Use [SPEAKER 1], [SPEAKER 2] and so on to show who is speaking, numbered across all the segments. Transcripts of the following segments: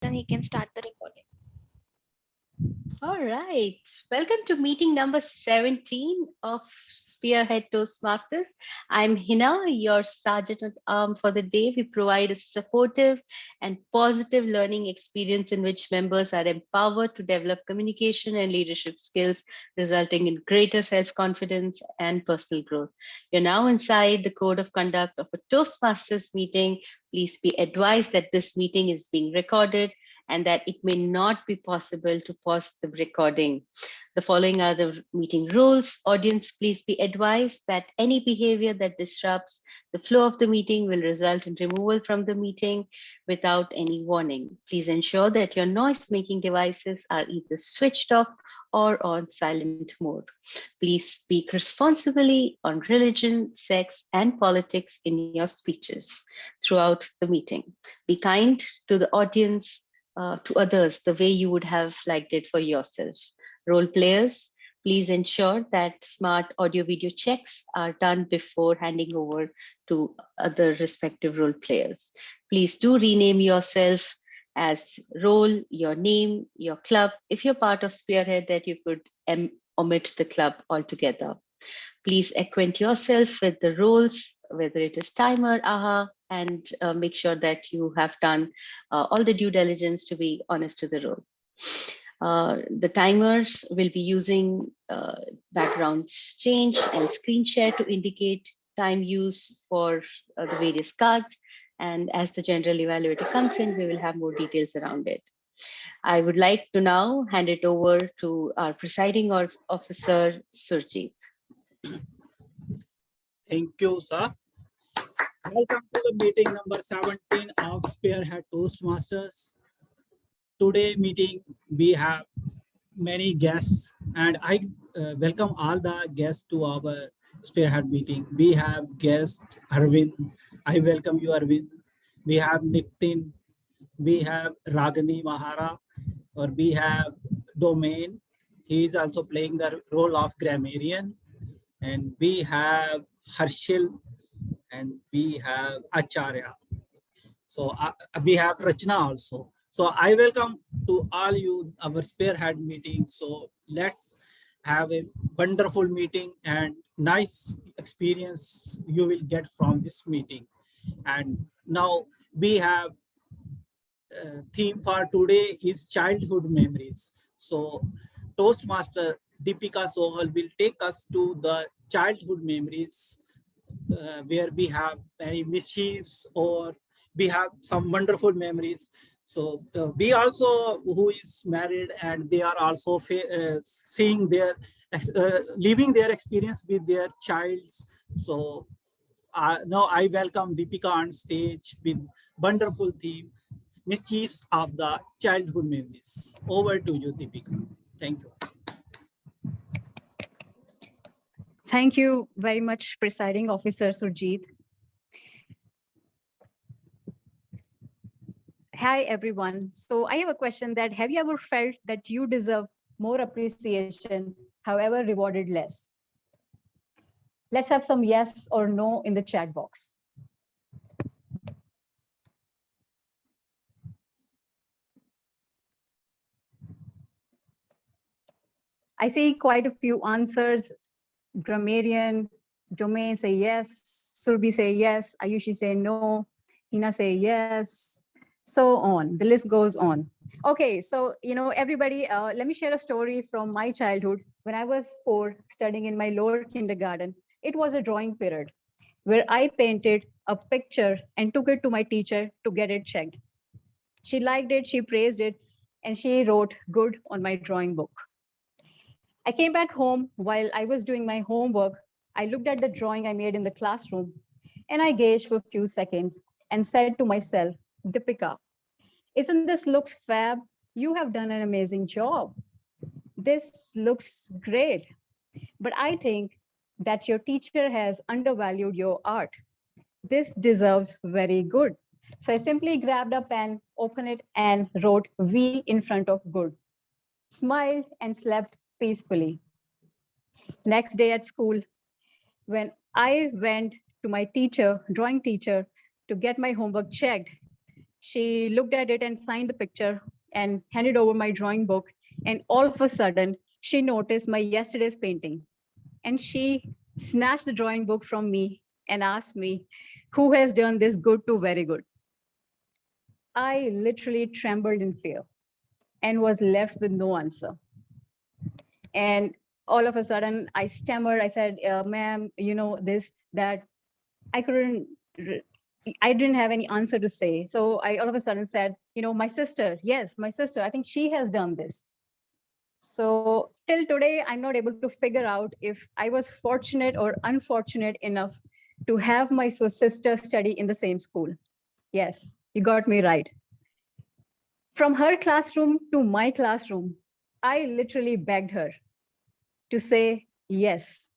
[SPEAKER 1] and he can start the recording.
[SPEAKER 2] All right. Welcome to meeting number 17 of Spearhead Toastmasters. I'm Hina, your sergeant at arms for the day. We provide a supportive and positive learning experience in which members are empowered to develop communication and leadership skills, resulting in greater self-confidence and personal growth. You're now inside the code of conduct of a Toastmasters meeting. Please be advised that this meeting is being recorded and that it may not be possible to pause the recording. The following are the meeting rules. Audience, please be advised that any behavior that disrupts the flow of the meeting will result in removal from the meeting without any warning. Please ensure that your noise-making devices are either switched off or on silent mode. Please speak responsibly on religion, sex, and politics in your speeches throughout the meeting. Be kind to the audience, to others the way you would have liked it for yourself. Role players, please ensure that smart audio video checks are done before handing over to other respective role players. Please do rename yourself as role, your name, your club. If you're part of Spearhead, that you could omit the club altogether. Please acquaint yourself with the roles, whether it is timer, AHA, and make sure that you have done all the due diligence to be honest to the role. The timers will be using background change and screen share to indicate time use for the various cards. And as the general evaluator comes in, we will have more details around it. I would like to now hand it over to our presiding officer, Surjit.
[SPEAKER 3] Thank you, sir. Welcome to the meeting number 17 of Spearhead Toastmasters. Today meeting, we have many guests, and I welcome all the guests to our Spearhead meeting. We have guest Arvind. I welcome you, Arvind. We have Nitin. We have Ragini Mahara, or we have Domain. He is also playing the role of grammarian. And we have Harshil, and we have Acharya. So we have Rachna also. So I welcome to all you our Spearhead meeting. So let's have a wonderful meeting and nice experience you will get from this meeting. And now we have theme for today is childhood memories. So Toastmaster Deepika Sohal will take us to the childhood memories where we have many mischiefs or we have some wonderful memories. So we also who is married and they are also seeing their living their experience with their childs. So now I welcome Deepika on stage with wonderful theme, mischiefs of the childhood memories. Over to you, Deepika. Thank you.
[SPEAKER 4] Thank you very much, Presiding Officer Surjit. Hi, everyone. So I have a question that have you ever felt that you deserve more appreciation, however rewarded less? Let's have some yes or no in the chat box. I see quite a few answers. Grammarian, Domain say yes, Surbi say yes, Ayushi say no, Hina say yes, so on. The list goes on. Okay, so everybody, let me share a story from my childhood. When I was 4, studying in my lower kindergarten, it was a drawing period where I painted a picture and took it to my teacher to get it checked. She liked it, she praised it, and she wrote good on my drawing book. I came back home while I was doing my homework. I looked at the drawing I made in the classroom and I gazed for a few seconds and said to myself, Deepika, isn't this looks fab? You have done an amazing job. This looks great. But I think that your teacher has undervalued your art. This deserves very good. So I simply grabbed a pen, opened it, and wrote V in front of good. Smiled and slept peacefully. Next day at school, when I went to my teacher, drawing teacher, to get my homework checked, she looked at it and signed the picture and handed over my drawing book. And all of a sudden, she noticed my yesterday's painting. And she snatched the drawing book from me and asked me, who has done this good to very good? I literally trembled in fear and was left with no answer. And all of a sudden, I stammered. I said, ma'am, this, that. I couldn't, I didn't have any answer to say. So I all of a sudden said, my sister, yes, my sister, I think she has done this. So till today, I'm not able to figure out if I was fortunate or unfortunate enough to have my sister study in the same school. Yes, you got me right. From her classroom to my classroom, I literally begged her to say yes.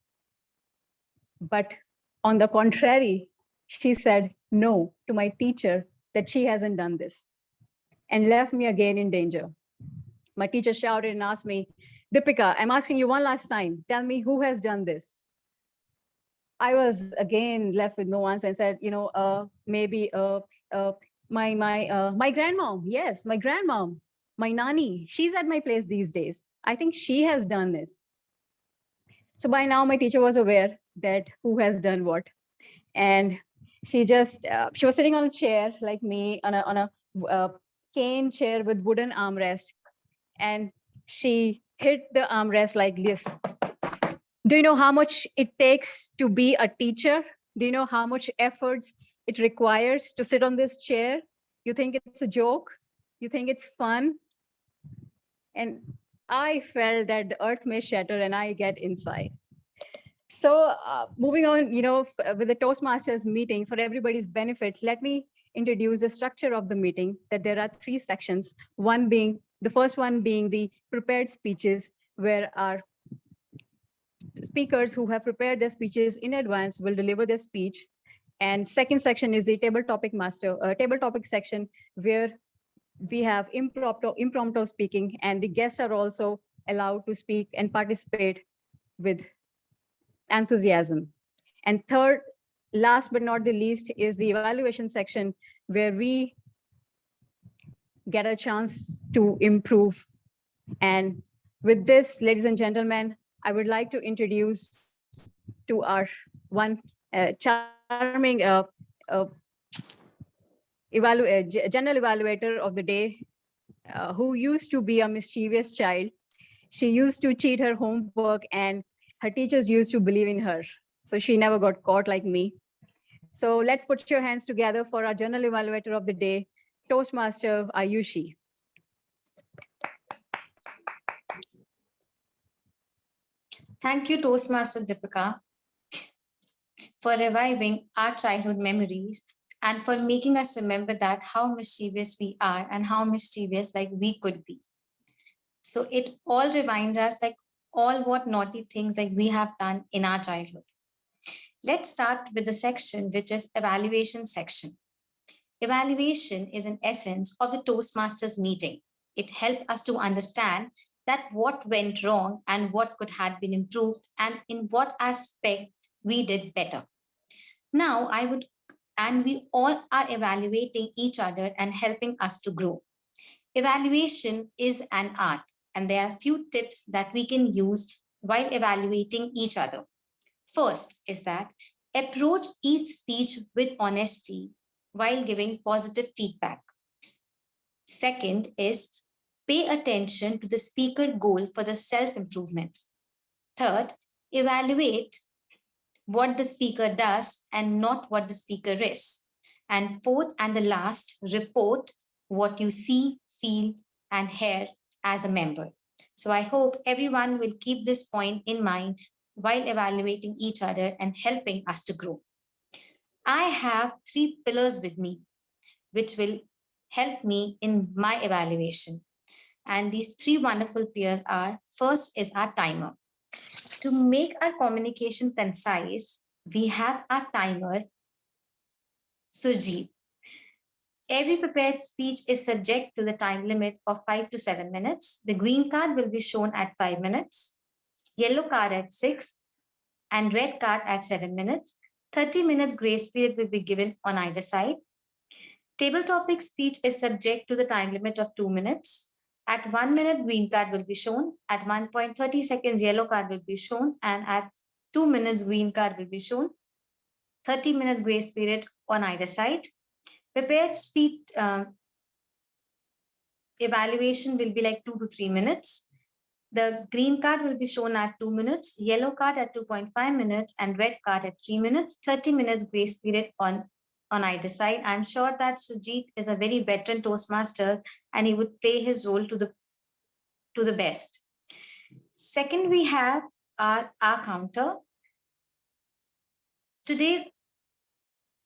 [SPEAKER 4] But on the contrary, she said no to my teacher that she hasn't done this and left me again in danger. My teacher shouted and asked me, Deepika, I'm asking you one last time, tell me who has done this. I was again left with no answer and said, maybe my grandmom. Yes, my grandmom, my nanny. She's at my place these days. I think she has done this. So by now, my teacher was aware that who has done what, and she was sitting on a chair like me on a cane chair with wooden armrest, and she hit the armrest like this. Do you know how much it takes to be a teacher? Do you know how much efforts it requires to sit on this chair? You think it's a joke? You think it's fun? And I felt that the earth may shatter and I get inside. So moving on, with the Toastmasters meeting, for everybody's benefit, let me introduce the structure of the meeting, that there are 3 sections. The first one being the prepared speeches, where our speakers who have prepared their speeches in advance will deliver their speech. And second section is the table topic section, where we have impromptu speaking, and the guests are also allowed to speak and participate with enthusiasm. And third, last but not the least, is the evaluation section, where we get a chance to improve. And with this, ladies and gentlemen, I would like to introduce to our one charming general evaluator of the day, who used to be a mischievous child. She used to cheat her homework, and her teachers used to believe in her. So she never got caught like me. So let's put your hands together for our general evaluator of the day, Toastmaster Ayushi.
[SPEAKER 1] Thank you, Toastmaster Deepika, for reviving our childhood memories and for making us remember that how mischievous we are and how mischievous like we could be. So it all reminds us like all what naughty things like we have done in our childhood. Let's start with the section which is evaluation section. Evaluation is an essence of the Toastmasters meeting. It helped us to understand that what went wrong and what could have been improved and in what aspect we did better. Now we all are evaluating each other and helping us to grow. Evaluation is an art, and there are few tips that we can use while evaluating each other. First is that approach each speech with honesty while giving positive feedback. Second is pay attention to the speaker goal for the self-improvement. Third, evaluate what the speaker does and not what the speaker is. And fourth and the last, report what you see, feel, and hear as a member. So I hope everyone will keep this point in mind while evaluating each other and helping us to grow. I have 3 pillars with me, which will help me in my evaluation. And these 3 wonderful pillars are, first is our timer. To make our communication concise, we have our timer, Surjeet. Every prepared speech is subject to the time limit of 5 to 7 minutes. The green card will be shown at 5 minutes, yellow card at 6, and red card at 7 minutes. 30 minutes grace period will be given on either side. Table topic speech is subject to the time limit of 2 minutes. At 1 minute, green card will be shown. At 1.30 seconds, yellow card will be shown. And at 2 minutes, green card will be shown. 30 minutes grace period on either side. Prepared speech evaluation will be like 2 to 3 minutes. The green card will be shown at 2 minutes, yellow card at 2.5 minutes, and red card at 3 minutes, 30 minutes grace period on either side. I'm sure that Sujit is a very veteran Toastmasters and he would play his role to the best. Second, we have our counter. Today,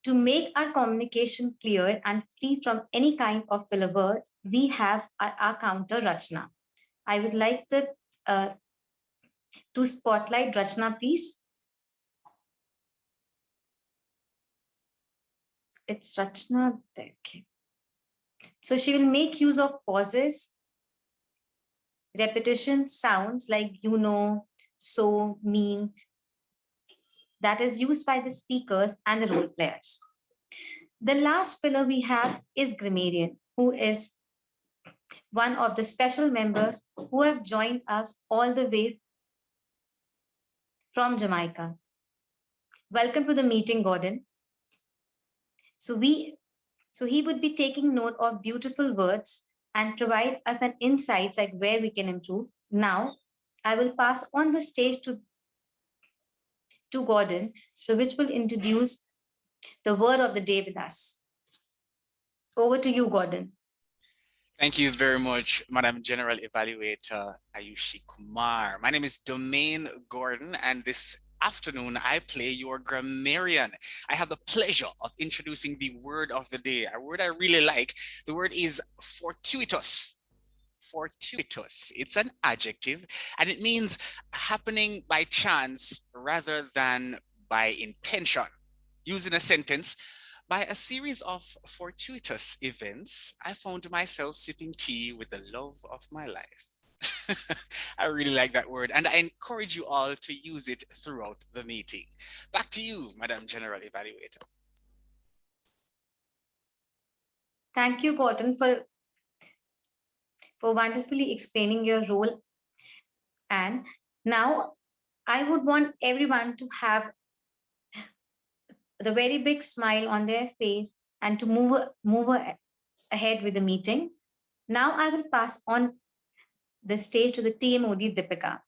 [SPEAKER 1] to make our communication clear and free from any kind of filler word, we have our counter Rachna. I would like to spotlight Rachna, please. It's Rachna. Okay. So she will make use of pauses, repetition, sounds like you know, so, mean, that is used by the speakers and the role players. The last pillar we have is grammarian, who is one of the special members who have joined us all the way from Jamaica. Welcome to the meeting, Gordon. So he would be taking note of beautiful words and provide us an insights like where we can improve. Now, I will pass on the stage to Gordon, so which will introduce the word of the day with us. Over to you, Gordon.
[SPEAKER 5] Thank you very much, Madam General Evaluator Ayushi Kumar. My name is Domain Gordon, and this afternoon I play your grammarian. I have the pleasure of introducing the word of the day, a word I really like. The word is fortuitous. Fortuitous. It's an adjective, and it means happening by chance rather than by intention. Used in a sentence, by a series of fortuitous events, I found myself sipping tea with the love of my life. I really like that word, and I encourage you all to use it throughout the meeting. Back to you, Madam General Evaluator.
[SPEAKER 1] Thank you, Gordon, for wonderfully explaining your role. And now I would want everyone to have the very big smile on their face and to move ahead with the meeting. Now I will pass on the stage to the TMOD, Deepika.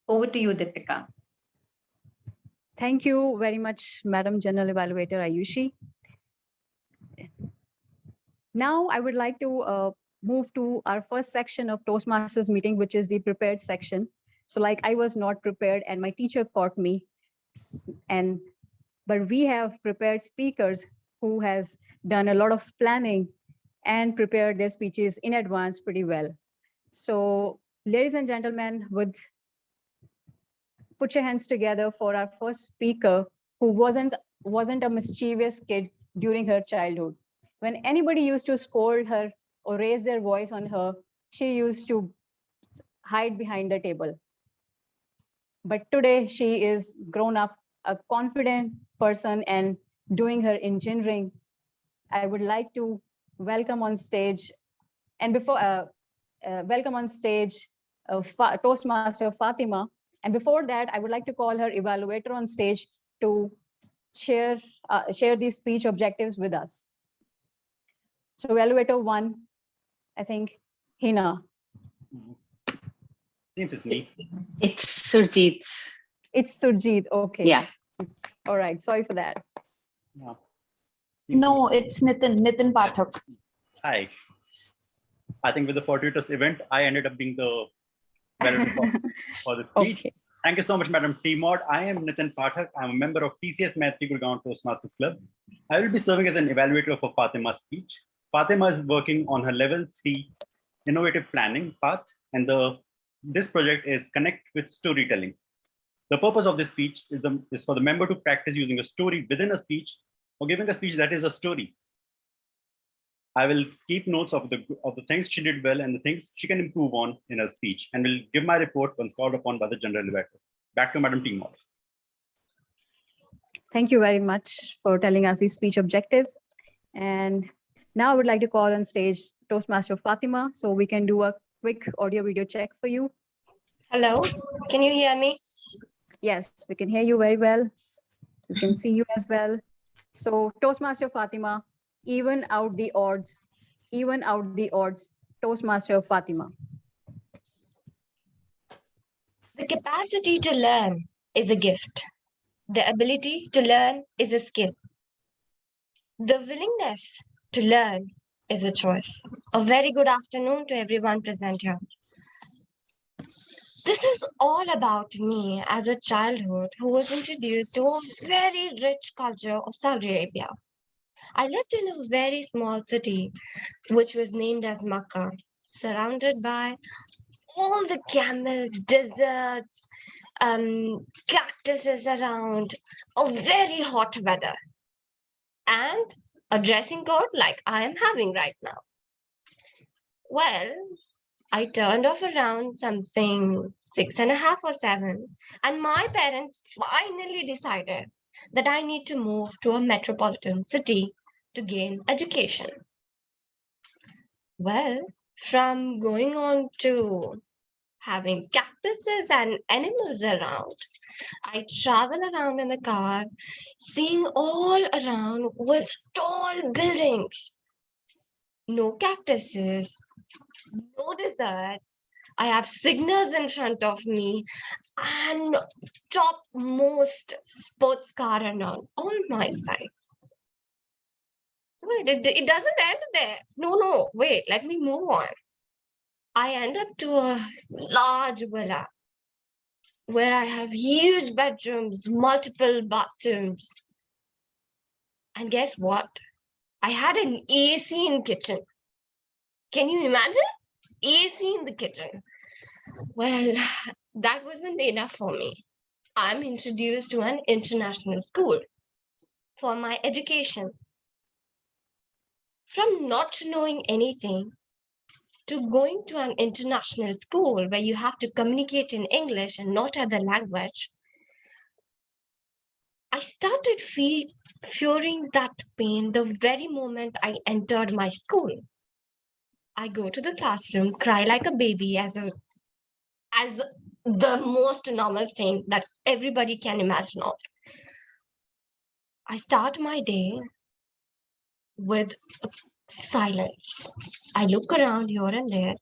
[SPEAKER 1] Over to you, Deepika.
[SPEAKER 4] Thank you very much, Madam General Evaluator Ayushi. Now I would like to move to our first section of Toastmasters meeting, which is the prepared section. So like I was not prepared and my teacher caught me, but we have prepared speakers who has done a lot of planning and prepared their speeches in advance pretty well. So ladies and gentlemen, put your hands together for our first speaker who wasn't a mischievous kid during her childhood. When anybody used to scold her or raise their voice on her, she used to hide behind the table. But today she is grown up, a confident person and doing her engineering. I would like to welcome on stage, and before welcome on stage Toastmaster Fatima. And before that, I would like to call her evaluator on stage to share these speech objectives with us. So evaluator 1, I think, Hina.
[SPEAKER 6] Seems it's me.
[SPEAKER 2] It's Surjit.
[SPEAKER 4] It's Surjit, okay.
[SPEAKER 2] Yeah.
[SPEAKER 4] All right, sorry for that.
[SPEAKER 6] Yeah.
[SPEAKER 7] No, it's Nitin Pathak.
[SPEAKER 6] Hi. I think with the fortuitous event, I ended up being the evaluator for the speech.
[SPEAKER 4] Okay.
[SPEAKER 6] Thank you so much, Madam T-Mod. I am Nitin Pathak. I'm a member of TCS Maitri Gurgaon Toastmasters Club. I will be serving as an evaluator for Fatima's speech. Fatima is working on her level 3 innovative planning path, and this project is Connect with Storytelling. The purpose of this speech is for the member to practice using a story within a speech or giving a speech that is a story. I will keep notes of the things she did well and the things she can improve on in her speech, and will give my report once called upon by the General Evaluator. Back to Madam T-Mod.
[SPEAKER 4] Thank you very much for telling us these speech objectives. And now I would like to call on stage Toastmaster Fatima so we can do a quick audio video check for you.
[SPEAKER 8] Hello, can you hear me?
[SPEAKER 4] Yes, we can hear you very well. We can see you as well. So Toastmaster Fatima, even out the odds, Toastmaster Fatima.
[SPEAKER 8] The capacity to learn is a gift. The ability to learn is a skill. The willingness to learn is a choice. A very good afternoon to everyone present here. This is all about me as a childhood who was introduced to a very rich culture of Saudi Arabia. I lived in a very small city, which was named as Makkah, surrounded by all the camels, deserts, cactuses around, a very hot weather, and a dressing code like I am having right now. Well, I turned off around something 6.5 or 7, and my parents finally decided that I need to move to a metropolitan city to gain education. Well, from going on to having cactuses and animals around, I travel around in the car, seeing all around with tall buildings. No cactuses, no deserts. I have signals in front of me and topmost sports car and on all my sides. Wait, it doesn't end there. No, wait, let me move on. I end up to a large villa where I have huge bedrooms, multiple bathrooms. And guess what? I had an AC in kitchen. Can you imagine? AC in the kitchen. Well, that wasn't enough for me. I'm introduced to an international school for my education. From not knowing anything to going to an international school where you have to communicate in English and not other language, I started fearing that pain the very moment I entered my school. I go to the classroom, cry like a baby as the most normal thing that everybody can imagine of. I start my day with silence. I look around here and there.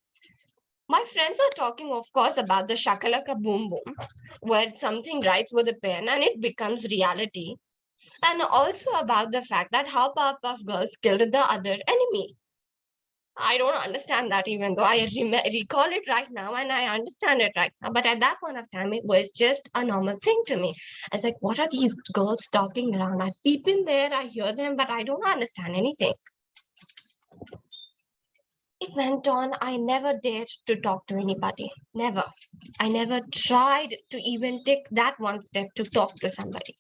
[SPEAKER 8] My friends are talking, of course, about the shakalaka boom boom, where something writes with a pen and it becomes reality. And also about the fact that how Powerpuff Girls killed the other enemy. I don't understand that, even though I recall it right now and I understand it right now. But at that point of time, it was just a normal thing to me. I was like, what are these girls talking around? I peep in there, I hear them, but I don't understand anything. It went on. I never dared to talk to anybody. Never. I never tried to even take that one step to talk to somebody.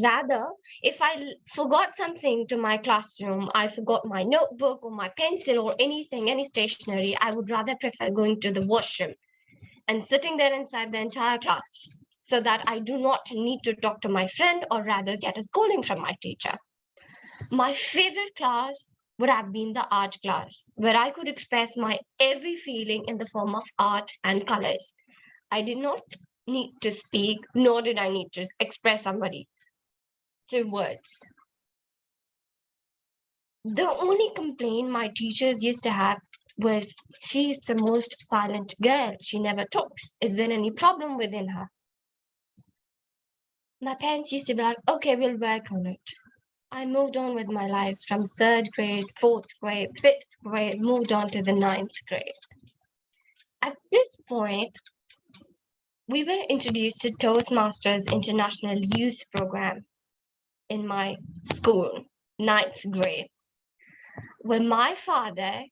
[SPEAKER 8] Rather, if I forgot something to my classroom, I forgot my notebook or my pencil or anything, any stationery, I would rather prefer going to the washroom and sitting there inside the entire class so that I do not need to talk to my friend or rather get a scolding from my teacher. My favorite class would have been the art class, where I could express my every feeling in the form of art and colors. I did not need to speak, nor did I need to express somebody through words. The only complaint my teachers used to have was, she's the most silent girl. She never talks. Is there any problem within her? My parents used to be like, okay, we'll work on it. I moved on with my life from 3rd grade, 4th grade, 5th grade, moved on to the 9th grade. At this point, we were introduced to Toastmasters International Youth Program in my school, 9th grade, where my father,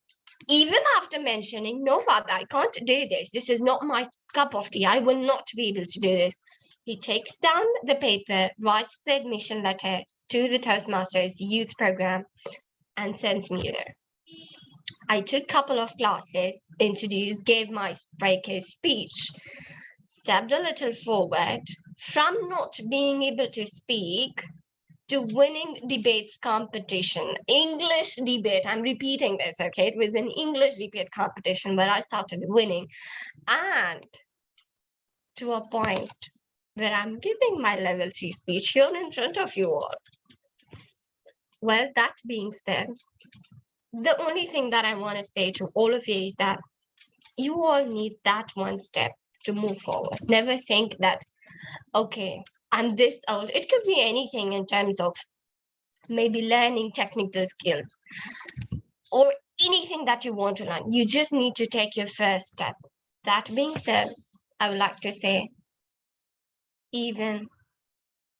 [SPEAKER 8] even after mentioning, no, father, I can't do this. This is not my cup of tea. I will not be able to do this. He takes down the paper, writes the admission letter to the Toastmasters youth program and sends me there. I took a couple of classes, introduced, gave my breaker speech, stepped a little forward. From not being able to speak to winning debates competition, English debate. I'm repeating this, okay? It was an English debate competition where I started winning, and to a point where I'm giving my level 3 speech here in front of you all. Well, that being said, the only thing that I want to say to all of you is that you all need that one step to move forward. Never think that, okay, I'm this old. It could be anything in terms of maybe learning technical skills or anything that you want to learn. You just need to take your first step. That being said, I would like to say, even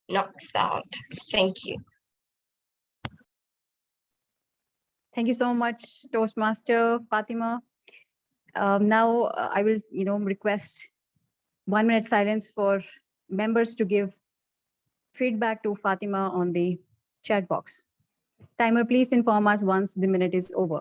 [SPEAKER 8] knocks out. Thank you.
[SPEAKER 4] Thank you so much, Toastmaster Fatima. Now I will, request 1 minute silence for members to give feedback to Fatima on the chat box. Timer, please inform us once the minute is over.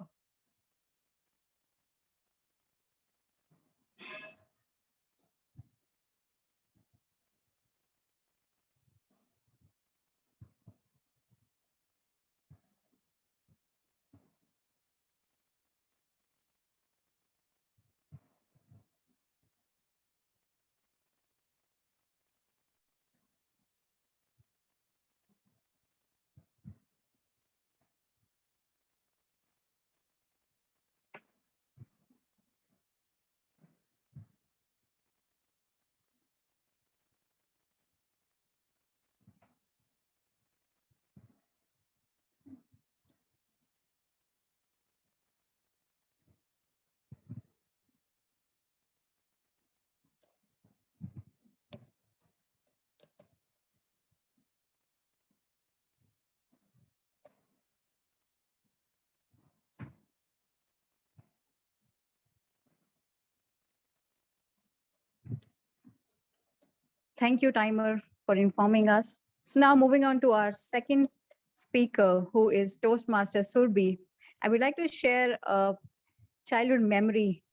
[SPEAKER 4] Thank you, Timer, for informing us. So now moving on to our second speaker, who is Toastmaster Surbi. I would like to share a childhood memory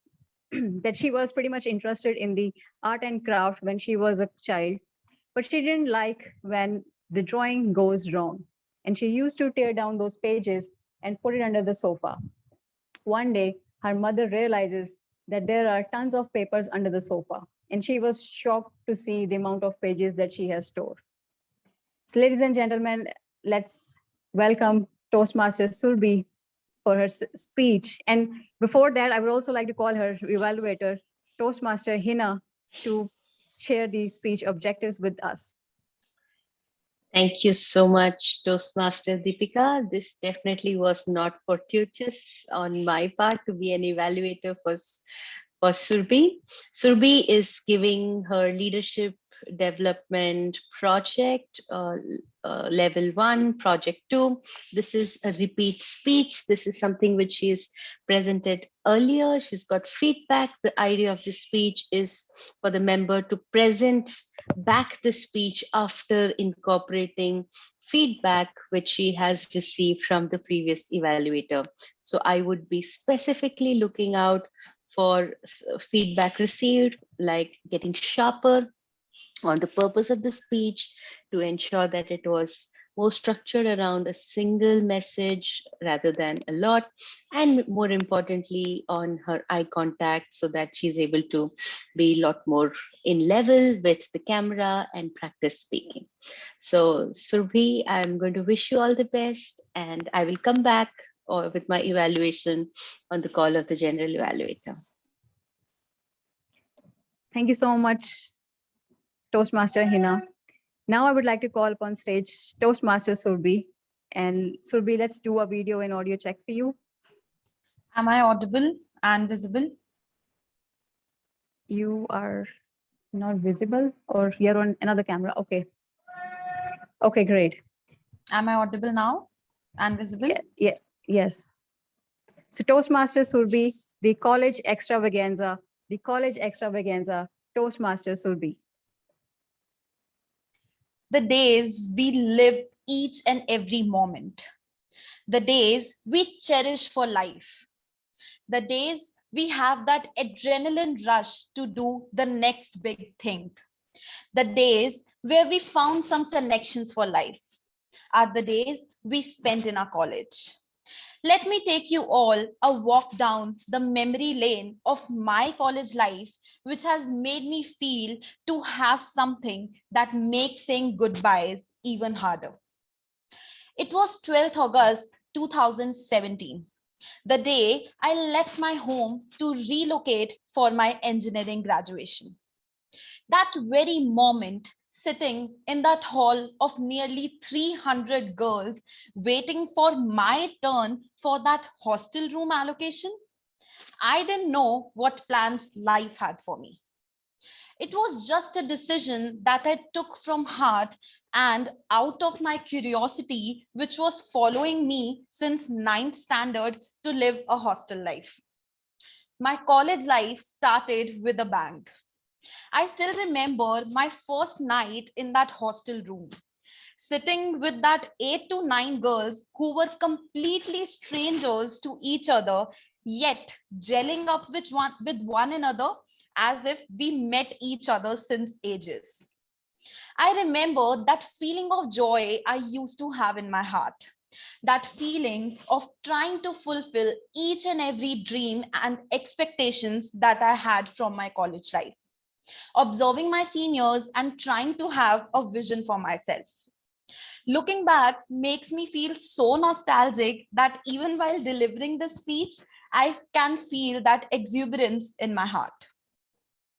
[SPEAKER 4] that she was pretty much interested in the art and craft when she was a child, but she didn't like when the drawing goes wrong. And she used to tear down those pages and put it under the sofa. One day, her mother realizes that there are tons of papers under the sofa, and she was shocked to see the amount of pages that she has stored. So, ladies and gentlemen, let's welcome Toastmaster Surbi for her speech. And before that, I would also like to call her evaluator, Toastmaster Hina, to share the speech objectives with us.
[SPEAKER 2] Thank you so much, Toastmaster Deepika. This definitely was not fortuitous on my part to be an evaluator for Surbi. Surbi is giving her leadership development project, level 1, project 2. This is a repeat speech. This is something which she has presented earlier. She's got feedback. The idea of this speech is for the member to present back the speech after incorporating feedback which she has received from the previous evaluator. So I would be specifically looking out for feedback received, like getting sharper on the purpose of the speech to ensure that it was more structured around a single message rather than a lot, and more importantly on her eye contact so that she's able to be a lot more in level with the camera and practice speaking. So Surbi, I'm going to wish you all the best, and I will come back with my evaluation on the call of the general evaluator.
[SPEAKER 4] Thank you so much, Toastmaster Hina. Now I would like to call upon stage Toastmaster Surbi. And Surbi, let's do a video and audio check for you.
[SPEAKER 7] Am I audible and visible?
[SPEAKER 4] You are not visible, or you're on another camera. Okay. Okay, great.
[SPEAKER 7] Am I audible now and visible?
[SPEAKER 4] Yeah, yes. So Toastmaster Surbi, the college extravaganza, Toastmaster Surbi.
[SPEAKER 7] The days we live each and every moment. The days we cherish for life. The days we have that adrenaline rush to do the next big thing. The days where we found some connections for life. are the days we spent in our college. Let me take you all a walk down the memory lane of my college life, which has made me feel to have something that makes saying goodbyes even harder. It was 12th August 2017, the day I left my home to relocate for my engineering graduation. That very moment, sitting in that hall of nearly 300 girls waiting for my turn for that hostel room allocation, I didn't know what plans life had for me. It was just a decision that I took from heart and out of my curiosity, which was following me since ninth standard to live a hostel life. My college life started with a bang. I still remember my first night in that hostel room, sitting with that 8 to 9 girls who were completely strangers to each other, yet gelling up with one another as if we met each other since ages. I remember that feeling of joy I used to have in my heart. That feeling of trying to fulfill each and every dream and expectations that I had from my college life, observing my seniors and trying to have a vision for myself. Looking back makes me feel so nostalgic that even while delivering this speech, I can feel that exuberance in my heart.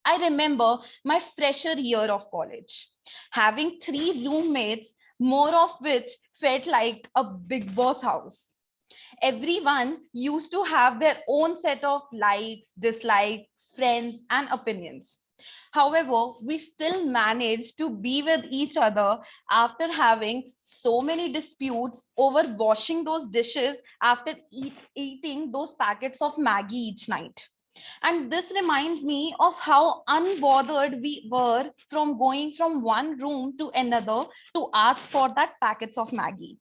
[SPEAKER 7] I remember my fresher year of college, having 3 roommates, more of which felt like a big boss house. Everyone used to have their own set of likes, dislikes, friends, and opinions. However, we still managed to be with each other after having so many disputes over washing those dishes after eating those packets of Maggie each night. And this reminds me of how unbothered we were from going from one room to another to ask for that packets of Maggie.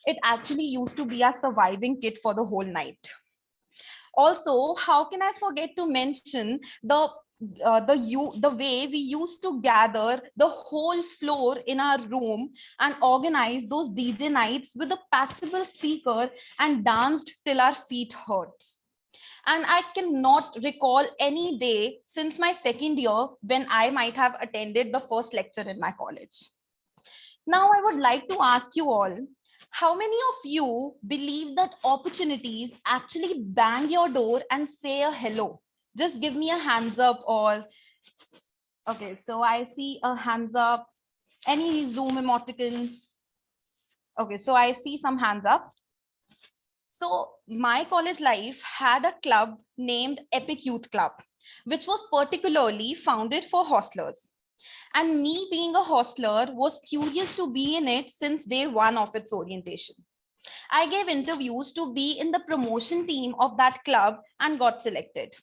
[SPEAKER 7] It actually used to be a surviving kit for the whole night. Also, how can I forget to mention the way we used to gather the whole floor in our room and organize those DJ nights with a passable speaker and danced till our feet hurts. And I cannot recall any day since my second year when I might have attended the first lecture in my college. Now, I would like to ask you all, how many of you believe that opportunities actually bang your door and say a hello? Just give me a hands up or, okay, so I see a hands up, any Zoom emoticon. Okay, so I see some hands up. So my college life had a club named Epic Youth Club, which was particularly founded for hostlers. And me being a hostler was curious to be in it since day one of its orientation. I gave interviews to be in the promotion team of that club and got selected.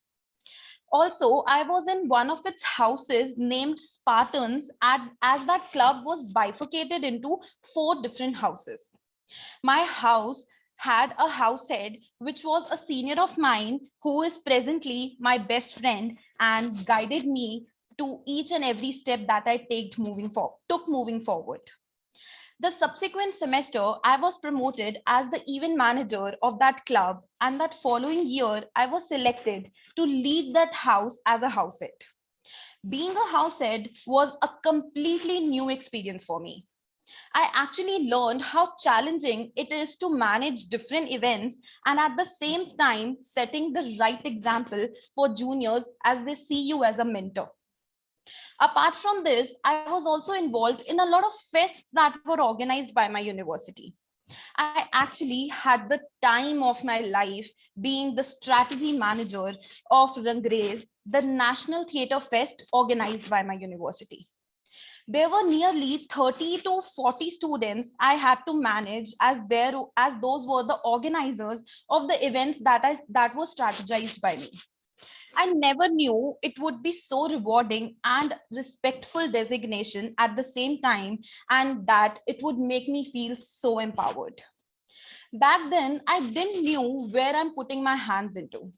[SPEAKER 7] Also, I was in one of its houses named Spartans, as that club was bifurcated into 4 different houses. My house had a house head, which was a senior of mine who is presently my best friend and guided me to each and every step that I took moving forward. The subsequent semester, I was promoted as the event manager of that club, and that following year, I was selected to lead that house as a house head. Being a house head was a completely new experience for me. I actually learned how challenging it is to manage different events and at the same time setting the right example for juniors as they see you as a mentor. Apart from this, I was also involved in a lot of fests that were organized by my university. I actually had the time of my life being the strategy manager of Rangrace, the National Theatre Fest organized by my university. There were nearly 30 to 40 students I had to manage as those were the organizers of the events that was strategized by me. I never knew it would be so rewarding and respectful designation at the same time, and that it would make me feel so empowered. Back then, I didn't know where I'm putting my hands into.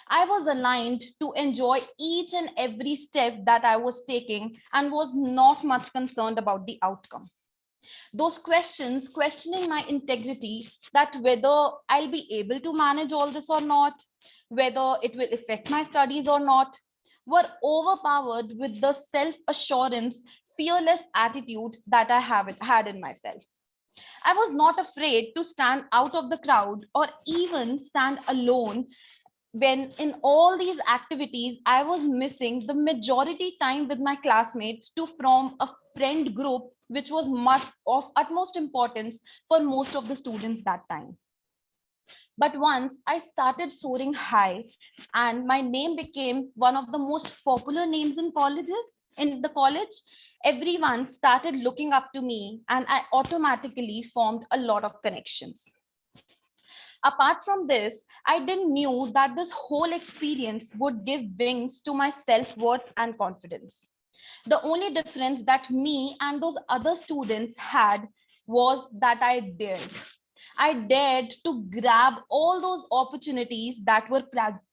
[SPEAKER 7] I was aligned to enjoy each and every step that I was taking and was not much concerned about the outcome. Those questions questioning my integrity, that whether I'll be able to manage all this or not, whether it will affect my studies or not, were overpowered with the self-assurance, fearless attitude that I had in myself. I was not afraid to stand out of the crowd or even stand alone when in all these activities I was missing the majority time with my classmates to form a friend group, which was much of utmost importance for most of the students that time. But once I started soaring high and my name became one of the most popular names in the college, everyone started looking up to me and I automatically formed a lot of connections. Apart from this, I didn't knew that this whole experience would give wings to my self-worth and confidence. The only difference that me and those other students had was that I dared. I dared to grab all those opportunities that were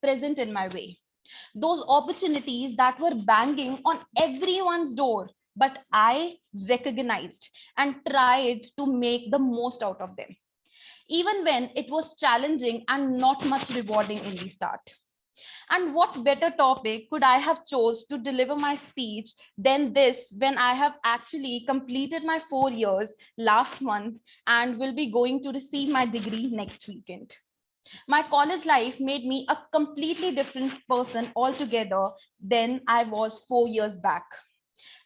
[SPEAKER 7] present in my way. Those opportunities that were banging on everyone's door, but I recognized and tried to make the most out of them, even when it was challenging and not much rewarding in the start. And what better topic could I have chose to deliver my speech than this, when I have actually completed my 4 years last month and will be going to receive my degree next weekend. My college life made me a completely different person altogether than I was 4 years back.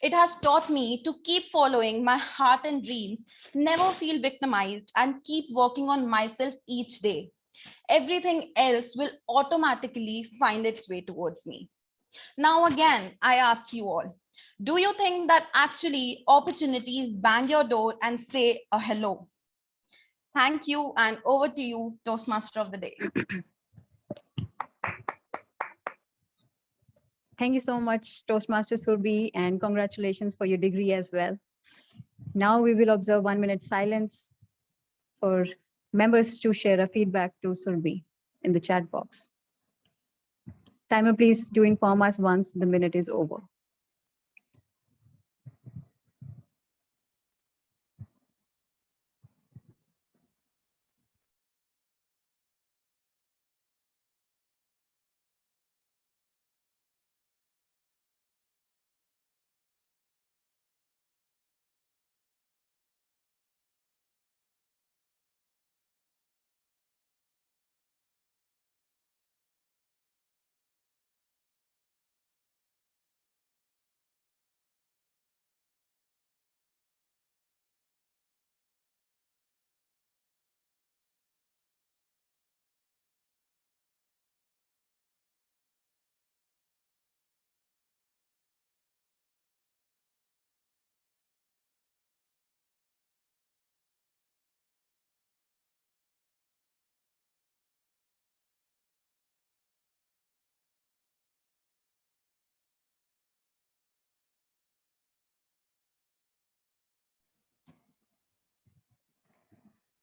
[SPEAKER 7] It has taught me to keep following my heart and dreams, never feel victimized, and keep working on myself each day. Everything else will automatically find its way towards me. Now, again, I ask you all, do you think that actually opportunities bang your door and say a hello? Thank you, and over to you, Toastmaster of the Day.
[SPEAKER 4] Thank you so much, Toastmaster Surbi, and congratulations for your degree as well. Now we will observe 1 minute silence for members to share a feedback to Surbi in the chat box. Timer, please do inform us once the minute is over.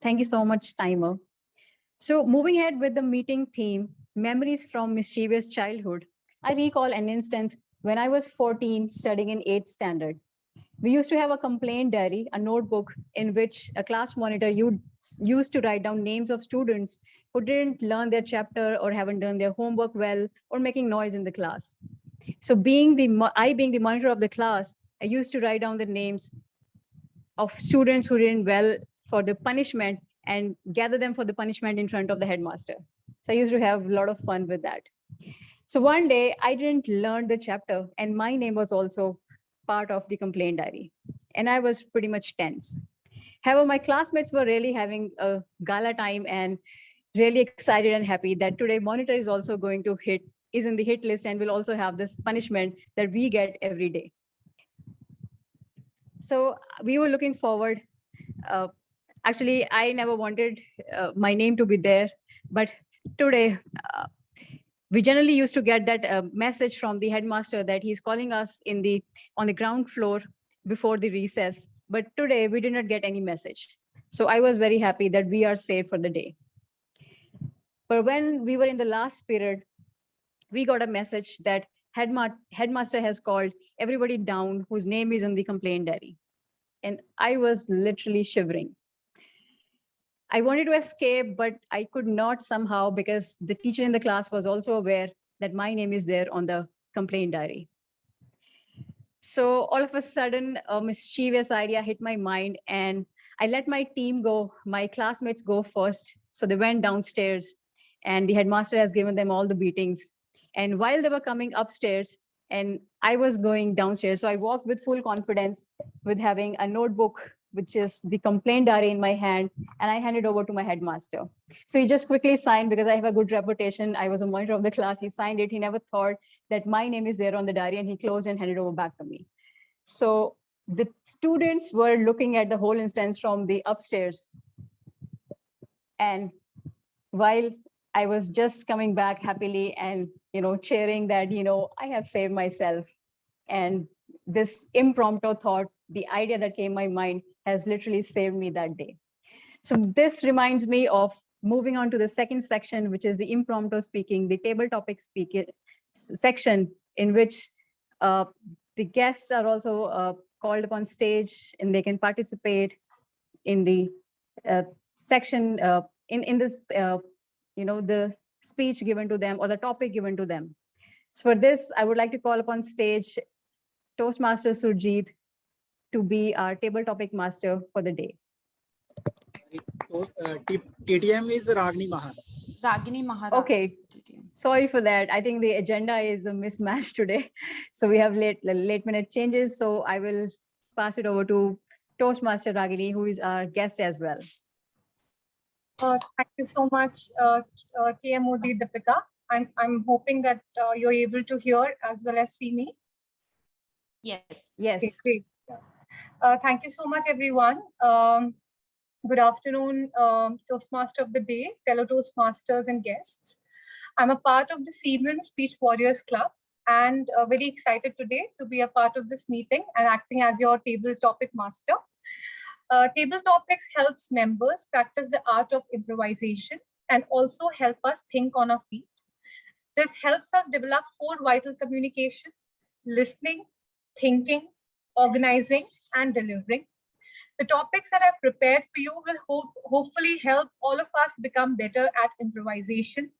[SPEAKER 4] Thank you so much, Timer. So moving ahead with the meeting theme, memories from mischievous childhood. I recall an instance when I was 14 studying in 8th standard. We used to have a complaint diary, a notebook in which a class monitor used to write down names of students who didn't learn their chapter or haven't done their homework well or making noise in the class. So being the monitor of the class, I used to write down the names of students who didn't well for the punishment and gather them for the punishment in front of the headmaster. So I used to have a lot of fun with that. So one day I didn't learn the chapter and my name was also part of the complaint diary. And I was pretty much tense. However, my classmates were really having a gala time and really excited and happy that today monitor is also going to is in the hit list and will also have this punishment that we get every day. So we were looking forward. Actually, I never wanted my name to be there, but today we generally used to get that message from the headmaster that he's calling us on the ground floor before the recess. But today we did not get any message. So I was very happy that we are safe for the day. But when we were in the last period, we got a message that headmaster has called everybody down whose name is in the complaint diary. and I was literally shivering. I wanted to escape, but I could not somehow because the teacher in the class was also aware that my name is there on the complaint diary. So all of a sudden, a mischievous idea hit my mind, and I let my team go, my classmates go first. So they went downstairs, and the headmaster has given them all the beatings. And while they were coming upstairs, and I was going downstairs, so I walked with full confidence, with having a notebook, which is the complaint diary in my hand, and I handed over to my headmaster. So he just quickly signed because I have a good reputation. I was a monitor of the class. He signed it. He never thought that my name is there on the diary, and he closed and handed over back to me. So the students were looking at the whole instance from the upstairs. And while I was just coming back happily and, cheering that, I have saved myself. And this impromptu thought, the idea that came my mind has literally saved me that day. So this reminds me of moving on to the second section, which is the impromptu speaking, the table topic speaking section, in which the guests are also called upon stage and they can participate in the section in this, the speech given to them or the topic given to them. So for this, I would like to call upon stage Toastmaster Surjit to be our table topic master for the day.
[SPEAKER 3] TTM is Ragini Maharaj.
[SPEAKER 7] Ragini Maharaj.
[SPEAKER 4] Okay, sorry for that. I think the agenda is a mismatch today. So we have late minute changes. So I will pass it over to Toastmaster Ragini, who is our guest as well.
[SPEAKER 9] Thank you so much, TMOD Deepika. I'm hoping that you're able to hear as well as see me.
[SPEAKER 7] Yes.
[SPEAKER 4] Yes.
[SPEAKER 9] Okay, great. Thank you so much, everyone. Good afternoon, Toastmaster of the day, fellow Toastmasters and guests. I'm a part of the Siemens Speech Warriors Club and very excited today to be a part of this meeting and acting as your table topic master. Table topics helps members practice the art of improvisation and also help us think on our feet. This helps us develop 4 vital communication: listening, thinking, organizing, and delivering. The topics that I've prepared for you will hopefully help all of us become better at improvisation.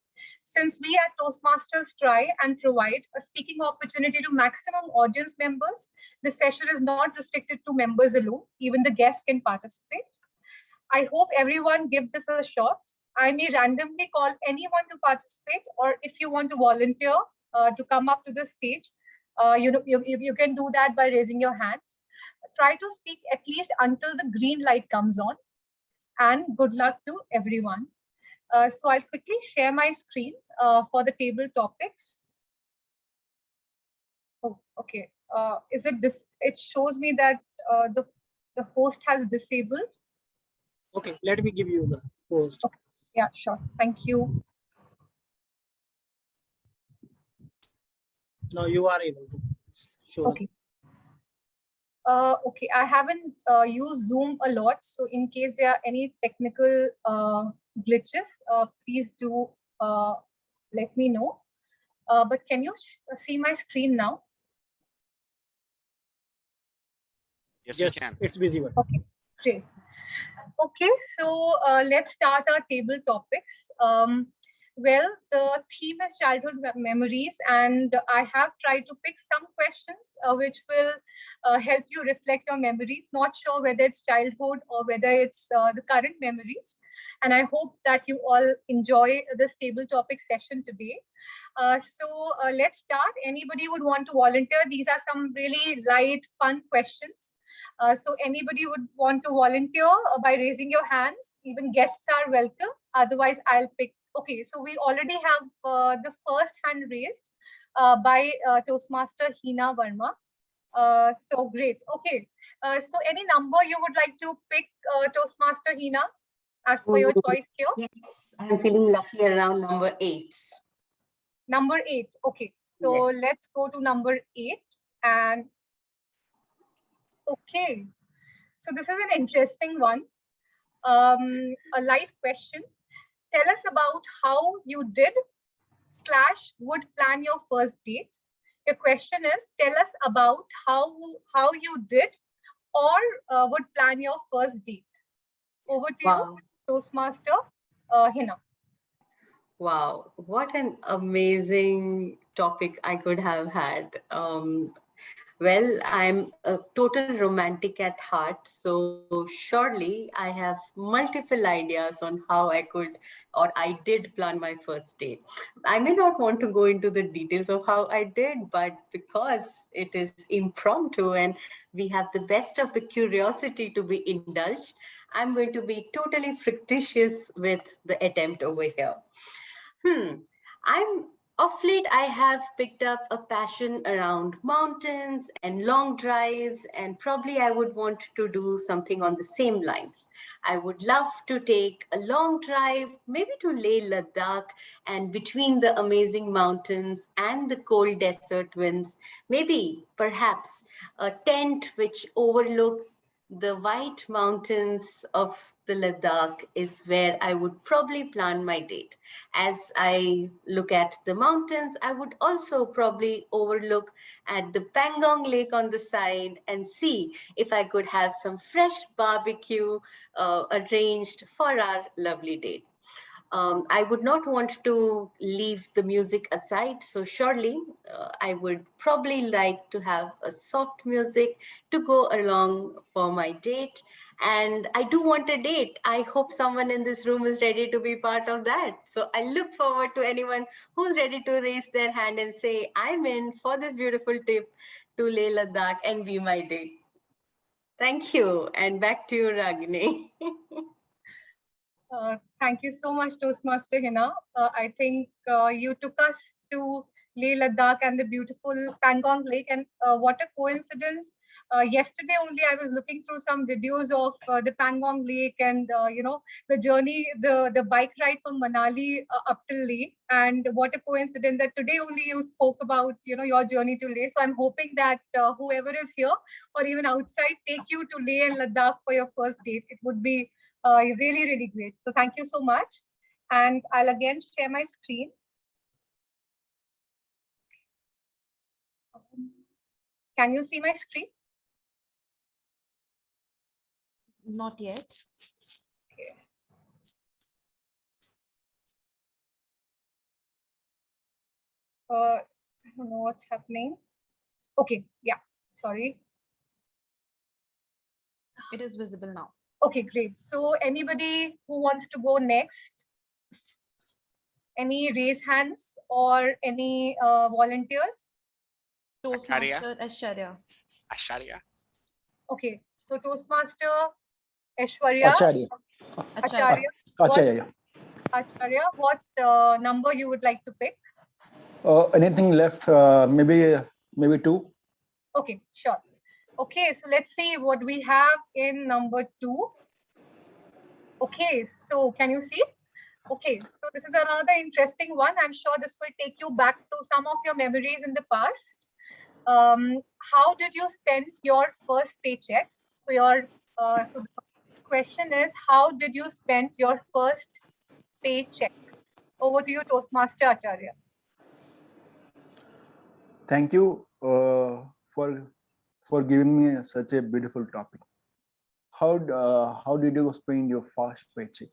[SPEAKER 9] Since we at Toastmasters try and provide a speaking opportunity to maximum audience members, this session is not restricted to members alone. Even the guests can participate. I hope everyone give this a shot. I may randomly call anyone to participate, or if you want to volunteer to come up to the stage, you can do that by raising your hand. Try to speak at least until the green light comes on, and good luck to everyone. So I'll quickly share my screen for the table topics. Oh, okay. Is it this? It shows me that the host has disabled.
[SPEAKER 3] Okay, let me give you the host.
[SPEAKER 9] Okay. Yeah, sure. Thank you.
[SPEAKER 3] Now you are able to show.
[SPEAKER 9] Okay. Okay, I haven't used Zoom a lot, so in case there are any technical glitches, please do let me know. But can you see my screen now?
[SPEAKER 5] Yes,
[SPEAKER 3] Yes,
[SPEAKER 5] we can.
[SPEAKER 3] it's visible.
[SPEAKER 9] Okay, great. Okay, so let's start our table topics. Well, the theme is childhood memories, and I have tried to pick some questions which will help you reflect your memories. Not sure whether it's childhood or whether it's the current memories. And I hope that you all enjoy this table topic session today. So let's start. Anybody would want to volunteer? These are some really light, fun questions. So anybody would want to volunteer by raising your hands. Even guests are welcome. Otherwise, I'll pick. Okay, so we already have the first hand raised by Toastmaster Hina Verma. So great. Okay. So any number you would like to pick, Toastmaster Hina, as per your choice here?
[SPEAKER 10] Yes, I'm feeling lucky around number 8.
[SPEAKER 9] Number 8. Okay. So
[SPEAKER 10] Yes.
[SPEAKER 9] let's go to number 8. And okay. So this is an interesting one. A light question. Tell us about how you would plan your first date. Your question is, tell us about how you did or would plan your first date? Over to you,
[SPEAKER 10] Wow.
[SPEAKER 9] Toastmaster Hina.
[SPEAKER 10] Wow, what an amazing topic I could have had. Well, I'm a total romantic at heart, so surely I have multiple ideas on how I could or I did plan my first date. I may not want to go into the details of how I did, but because it is impromptu and we have the best of the curiosity to be indulged, I'm going to be totally fictitious with the attempt over here. Hmm. I'm Of late, I have picked up a passion around mountains and long drives, and probably I would want to do something on the same lines. I would love to take a long drive, maybe to Leh Ladakh, and between the amazing mountains and the cold desert winds, maybe perhaps a tent which overlooks the white mountains of the Ladakh is where I would probably plan my date. As I look at the mountains, I would also probably overlook at the Pangong Lake on the side and see if I could have some fresh barbecue arranged for our lovely date. I would not want to leave the music aside. So surely I would probably like to have a soft music to go along for my date. And I do want a date. I hope someone in this room is ready to be part of that. So I look forward to anyone who's ready to raise their hand and say, I'm in for this beautiful trip to Leh Ladakh and be my date. Thank you. And back to you, Ragini.
[SPEAKER 9] Thank you so much, Toastmaster Hina. I think you took us to Leh Ladakh and the beautiful Pangong Lake. And what a coincidence. Yesterday only I was looking through some videos of the Pangong Lake and, the journey, the bike ride from Manali up to Leh. And what a coincidence that today only you spoke about, your journey to Leh. So I'm hoping that whoever is here or even outside take you to Leh and Ladakh for your first date. It would be really, really great. So thank you so much. And I'll again share my screen. Can you see my screen?
[SPEAKER 7] Not yet.
[SPEAKER 9] Okay. I don't know what's happening. Okay, yeah, sorry.
[SPEAKER 7] It is visible now.
[SPEAKER 9] Okay, great. So anybody who wants to go next? Any raise hands or any volunteers?
[SPEAKER 7] Toastmaster Aishwarya.
[SPEAKER 5] Asharia.
[SPEAKER 9] Okay, so Toastmaster Aishwarya.
[SPEAKER 3] Acharya.
[SPEAKER 9] Acharya.
[SPEAKER 3] Acharya.
[SPEAKER 9] Acharya, what number you would like to pick?
[SPEAKER 3] Anything left? Maybe two.
[SPEAKER 9] Okay, sure. Okay, so let's see what we have in number 2. Okay, so can you see? Okay, so this is another interesting one. I'm sure this will take you back to some of your memories in the past. How did you spend your first paycheck? So so the question is, how did you spend your first paycheck? Over to you, Toastmaster Acharya.
[SPEAKER 11] Thank you for giving me such a beautiful topic. How did you spend your first paycheck?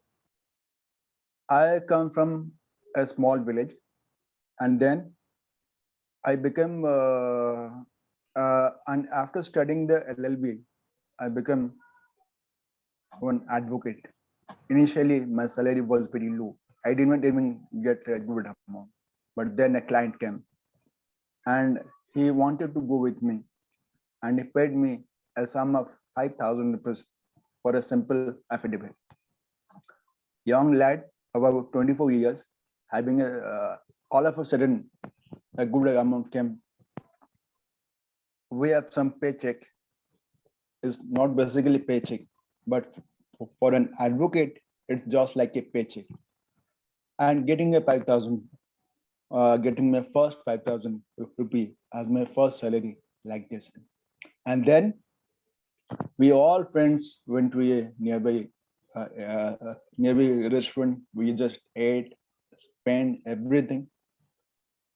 [SPEAKER 11] I come from a small village, and then I became and after studying the LLB, I became one advocate. Initially, my salary was very low. I did not even get a good amount. But then a client came, and he wanted to go with me, and he paid me a sum of 5,000 rupees for a simple affidavit. Young lad, about 24 years, having all of a sudden a good amount came. We have some paycheck. It's not basically paycheck, but for an advocate, it's just like a paycheck. And getting a 5,000, getting my first 5,000 rupee as my first salary like this. And then we all friends went to a nearby restaurant. We just ate, spent everything.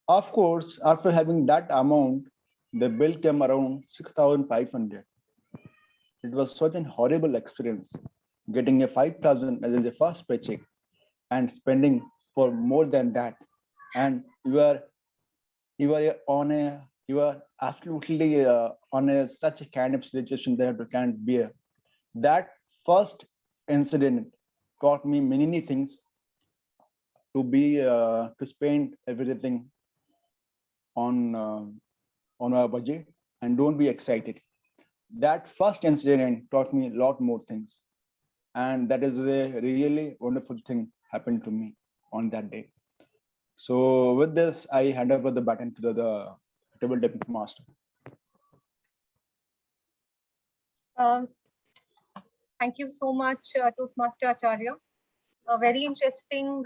[SPEAKER 11] Of course, after having that amount, the bill came around 6,500. It was such an horrible experience getting a 5,000 as a first paycheck and spending for more than that. And you are absolutely on such a kind of situation that you can't bear. That first incident taught me many things to spend everything on our budget and don't be excited. That first incident taught me a lot more things, and that is a really wonderful thing happened to me on that day. So with this, I hand over the baton to the table topic master.
[SPEAKER 9] Thank you so much, Toastmaster Acharya. A very interesting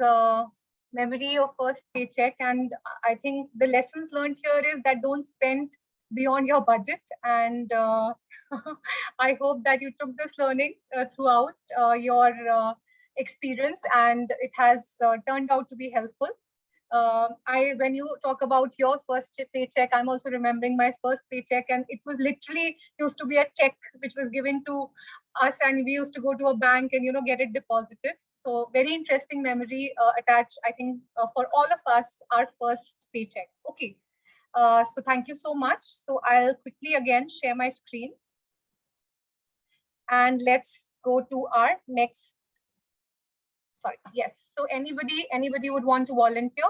[SPEAKER 9] memory of first paycheck. And I think the lessons learned here is that don't spend beyond your budget. And I hope that you took this learning throughout your experience, and it has turned out to be helpful. When you talk about your first paycheck, I'm also remembering my first paycheck, and it was literally used to be a check which was given to us, and we used to go to a bank and get it deposited. So very interesting memory attached, I think, for all of us, our first paycheck. Okay, so thank you so much. So I'll quickly again share my screen, and let's go to our next. Sorry, yes. So anybody would want to volunteer?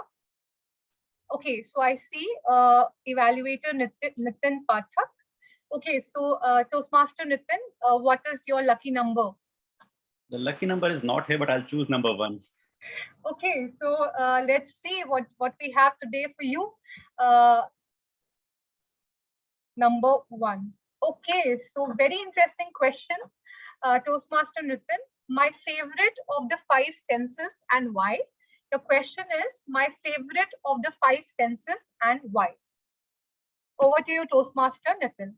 [SPEAKER 9] Okay, so I see Evaluator Nitin Pathak. Okay, so Toastmaster Nitin, what is your lucky number?
[SPEAKER 6] The lucky number is not here, but I'll choose number 1.
[SPEAKER 9] Okay, so let's see what we have today for you. Number 1. Okay, so very interesting question, Toastmaster Nitin. My favorite of the 5 senses and why? The question is my favorite of the 5 senses and why? Over to you, Toastmaster Nitin.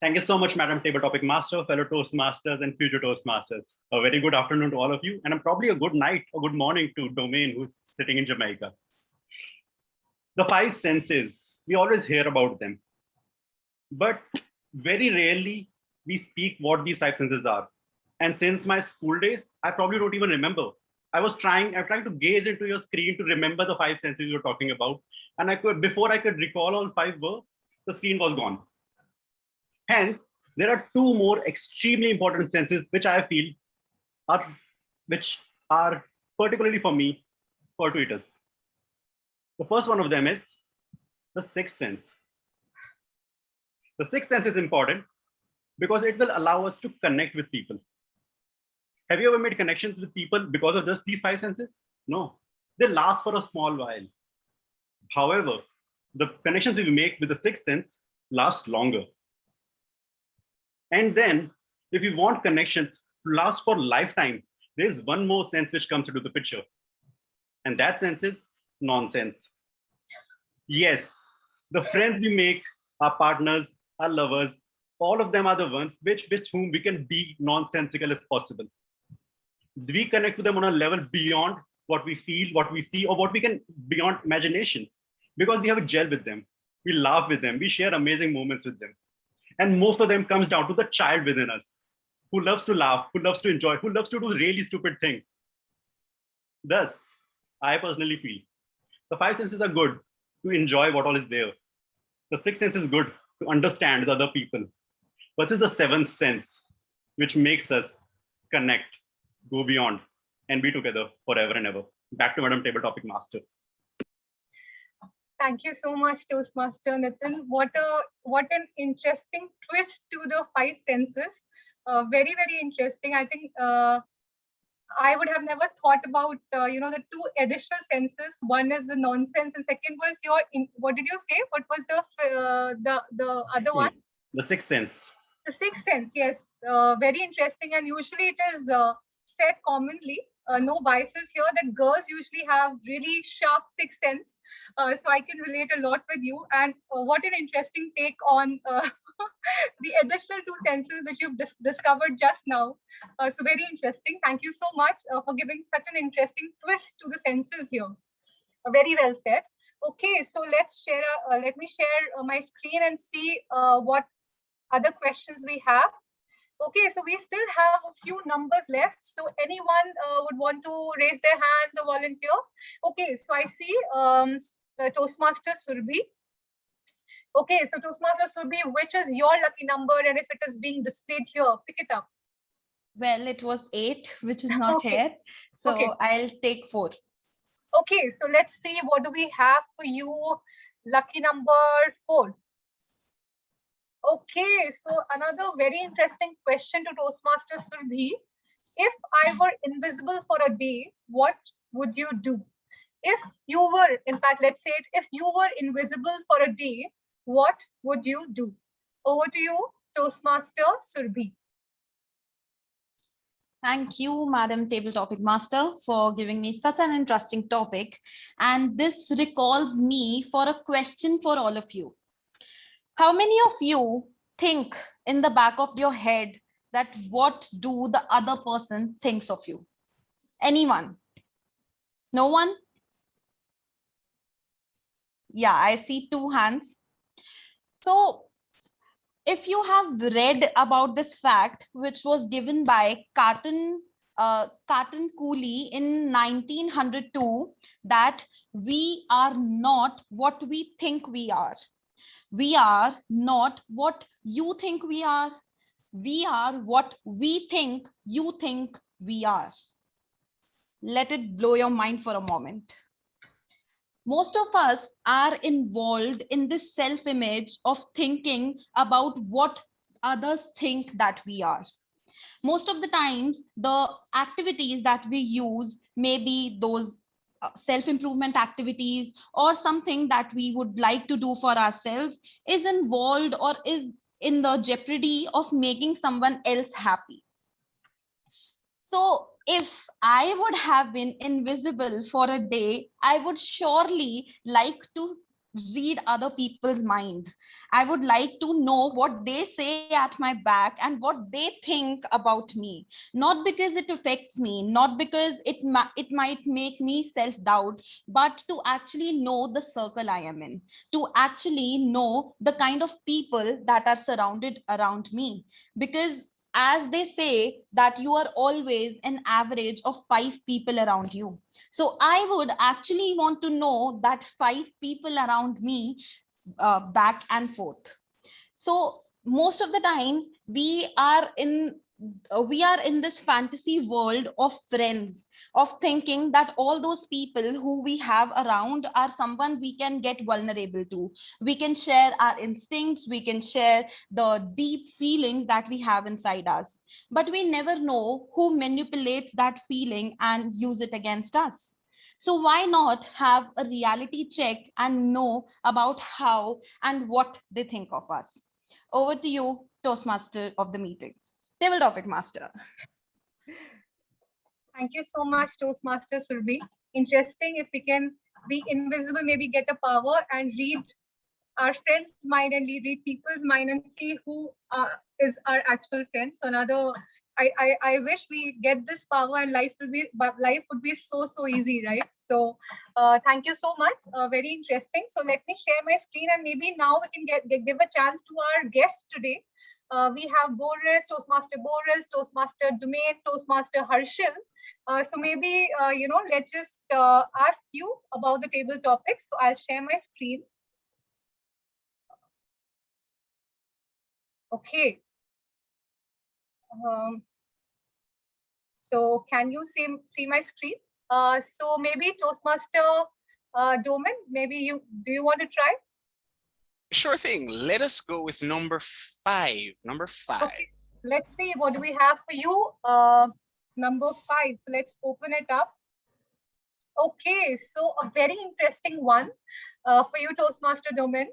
[SPEAKER 6] Thank you so much, Madam Table Topic Master, fellow Toastmasters and future Toastmasters. A very good afternoon to all of you, and probably a good night or good morning to Domain, who's sitting in Jamaica. The 5 senses, we always hear about them, but very rarely we speak what these 5 senses are. And since my school days, I probably don't even remember. I'm trying to gaze into your screen to remember the 5 senses you're talking about. And before I could recall all 5 were, the screen was gone. Hence, there are 2 more extremely important senses which I feel are particularly for me, fortuitous. The first one of them is the 6th sense. The 6th sense is important because it will allow us to connect with people. Have you ever made connections with people because of just these 5 senses? No, they last for a small while. However, the connections we make with the 6th sense last longer. And then if you want connections to last for a lifetime, there's one more sense which comes into the picture. And that sense is nonsense. Yes, the friends we make, our partners, our lovers, all of them are the ones with whom we can be nonsensical as possible. We connect with them on a level beyond what we feel, what we see, or what we can beyond imagination, because we have a gel with them. We laugh with them. We share amazing moments with them. And most of them comes down to the child within us, who loves to laugh, who loves to enjoy, who loves to do really stupid things. Thus, I personally feel the 5 senses are good to enjoy what all is there. The 6th sense is good to understand the other people. But it's the 7th sense, which makes us connect, go beyond, and be together forever and ever. Back to Madam Table Topic Master.
[SPEAKER 9] Thank you so much, Toastmaster Nitin. What an interesting twist to the 5 senses. Very, very interesting. I think I would have never thought about the 2 additional senses. One is the nonsense, and second was what did you say? What was the other one?
[SPEAKER 6] The 6th sense.
[SPEAKER 9] The 6th sense, yes. Very interesting, and usually it is said commonly. No biases here, that girls usually have really sharp 6th sense. So I can relate a lot with you. And what an interesting take on the additional 2 senses which you've discovered just now. So very interesting. Thank you so much for giving such an interesting twist to the senses here. Very well said. Okay, so let me share my screen and see what other questions we have? Okay, so we still have a few numbers left. So anyone would want to raise their hands or volunteer? Okay, so I see Toastmaster Surbi. Okay, so Toastmaster Surbi, which is your lucky number? And if it is being displayed here, pick it up.
[SPEAKER 7] Well, it was 8, which is not
[SPEAKER 9] Okay.
[SPEAKER 7] here. So
[SPEAKER 9] Okay.
[SPEAKER 7] I'll take 4.
[SPEAKER 9] Okay, so let's see, what do we have for you? Lucky number 4. Okay, so another very interesting question to Toastmaster Surbi. If I were invisible for a day, what would you do? If you were, in fact, let's say it, if you were invisible for a day, what would you do? Over to you, Toastmaster Surbi.
[SPEAKER 7] Thank you, Madam Table Topic Master, for giving me such an interesting topic. And this recalls me for a question for all of you. How many of you think in the back of your head that what do the other person thinks of you? Anyone? No one? Yeah, I see 2 hands. So if you have read about this fact, which was given by Carton Cooley in 1902, that we are not what we think we are. We are not what you think we are. We are what we think you think we are. Let it blow your mind for a moment. Most of us are involved in this self-image of thinking about what others think that we are. Most of the times, the activities that we use may be those self-improvement activities or something that we would like to do for ourselves is involved or is in the jeopardy of making someone else happy. So if I would have been invisible for a day, I would surely like to read other people's mind. I would like to know what they say at my back and what they think about me. Not because it affects me, not because it might make me self-doubt, but to actually know the circle I am in, to actually know the kind of people that are surrounded around me. Because as they say that you are always an average of 5 people around you. So I would actually want to know that 5 people around me back and forth. So most of the times we are in this fantasy world of friends, of thinking that all those people who we have around are someone we can get vulnerable to. We can share our instincts, we can share the deep feelings that we have inside us. But we never know who manipulates that feeling and use it against us. So why not have a reality check and know about how and what they think of us? Over to you, Toastmaster of the meeting. Table Topic Master.
[SPEAKER 9] Thank you so much, Toastmaster Surbi. Interesting. If we can be invisible, maybe get a power and read our friends' mind and read people's mind and see who is our actual friends. So another, I wish we get this power and life would be so easy, right? So thank you so much. Very interesting. So let me share my screen and maybe now we can give a chance to our guests today. We have Boris, Toastmaster Boris, Toastmaster Domain, Toastmaster Harshil. So maybe, let's just ask you about the table topics. So I'll share my screen. Okay. So can you see my screen? So maybe Toastmaster Domain, maybe do you want to try?
[SPEAKER 5] Sure thing. Let us go with number 5. Number 5.
[SPEAKER 9] Okay. Let's see, what do we have for you? Number 5. So let's open it up. Okay, so a very interesting one for you, Toastmaster Domain.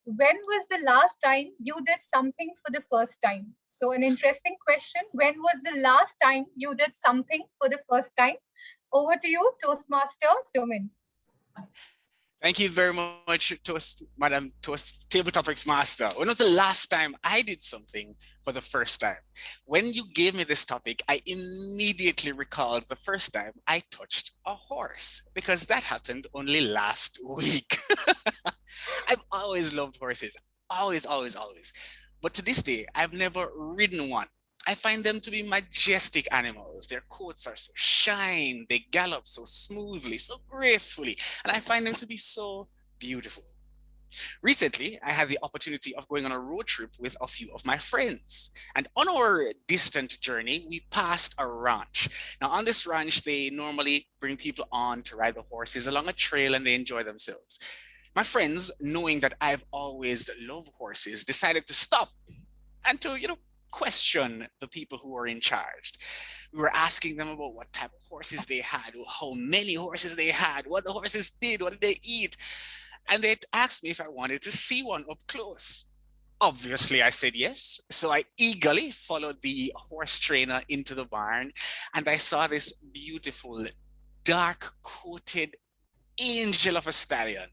[SPEAKER 9] When was the last time you did something for the first time? So an interesting question. When was the last time you did something for the first time? Over to you, Toastmaster Domain.
[SPEAKER 5] Thank you very much, Madam Table Topics Master. When was the last time I did something for the first time? When you gave me this topic, I immediately recalled the first time I touched a horse, because that happened only last week. I've always loved horses, always. But to this day, I've never ridden one. I find them to be majestic animals. Their coats are so shine, they gallop so smoothly, so gracefully, and I find them to be so beautiful. Recently, I had the opportunity of going on a road trip with a few of my friends. And on our distant journey, we passed a ranch. Now, on this ranch, they normally bring people on to ride the horses along a trail and they enjoy themselves. My friends, knowing that I've always loved horses, decided to stop and to, question the people who were in charge. We were asking them about what type of horses they had, how many horses they had, what the horses did, what did they eat. And they asked me if I wanted to see one up close. Obviously, I said yes. So I eagerly followed the horse trainer into the barn, and I saw this beautiful, dark-coated angel of a stallion.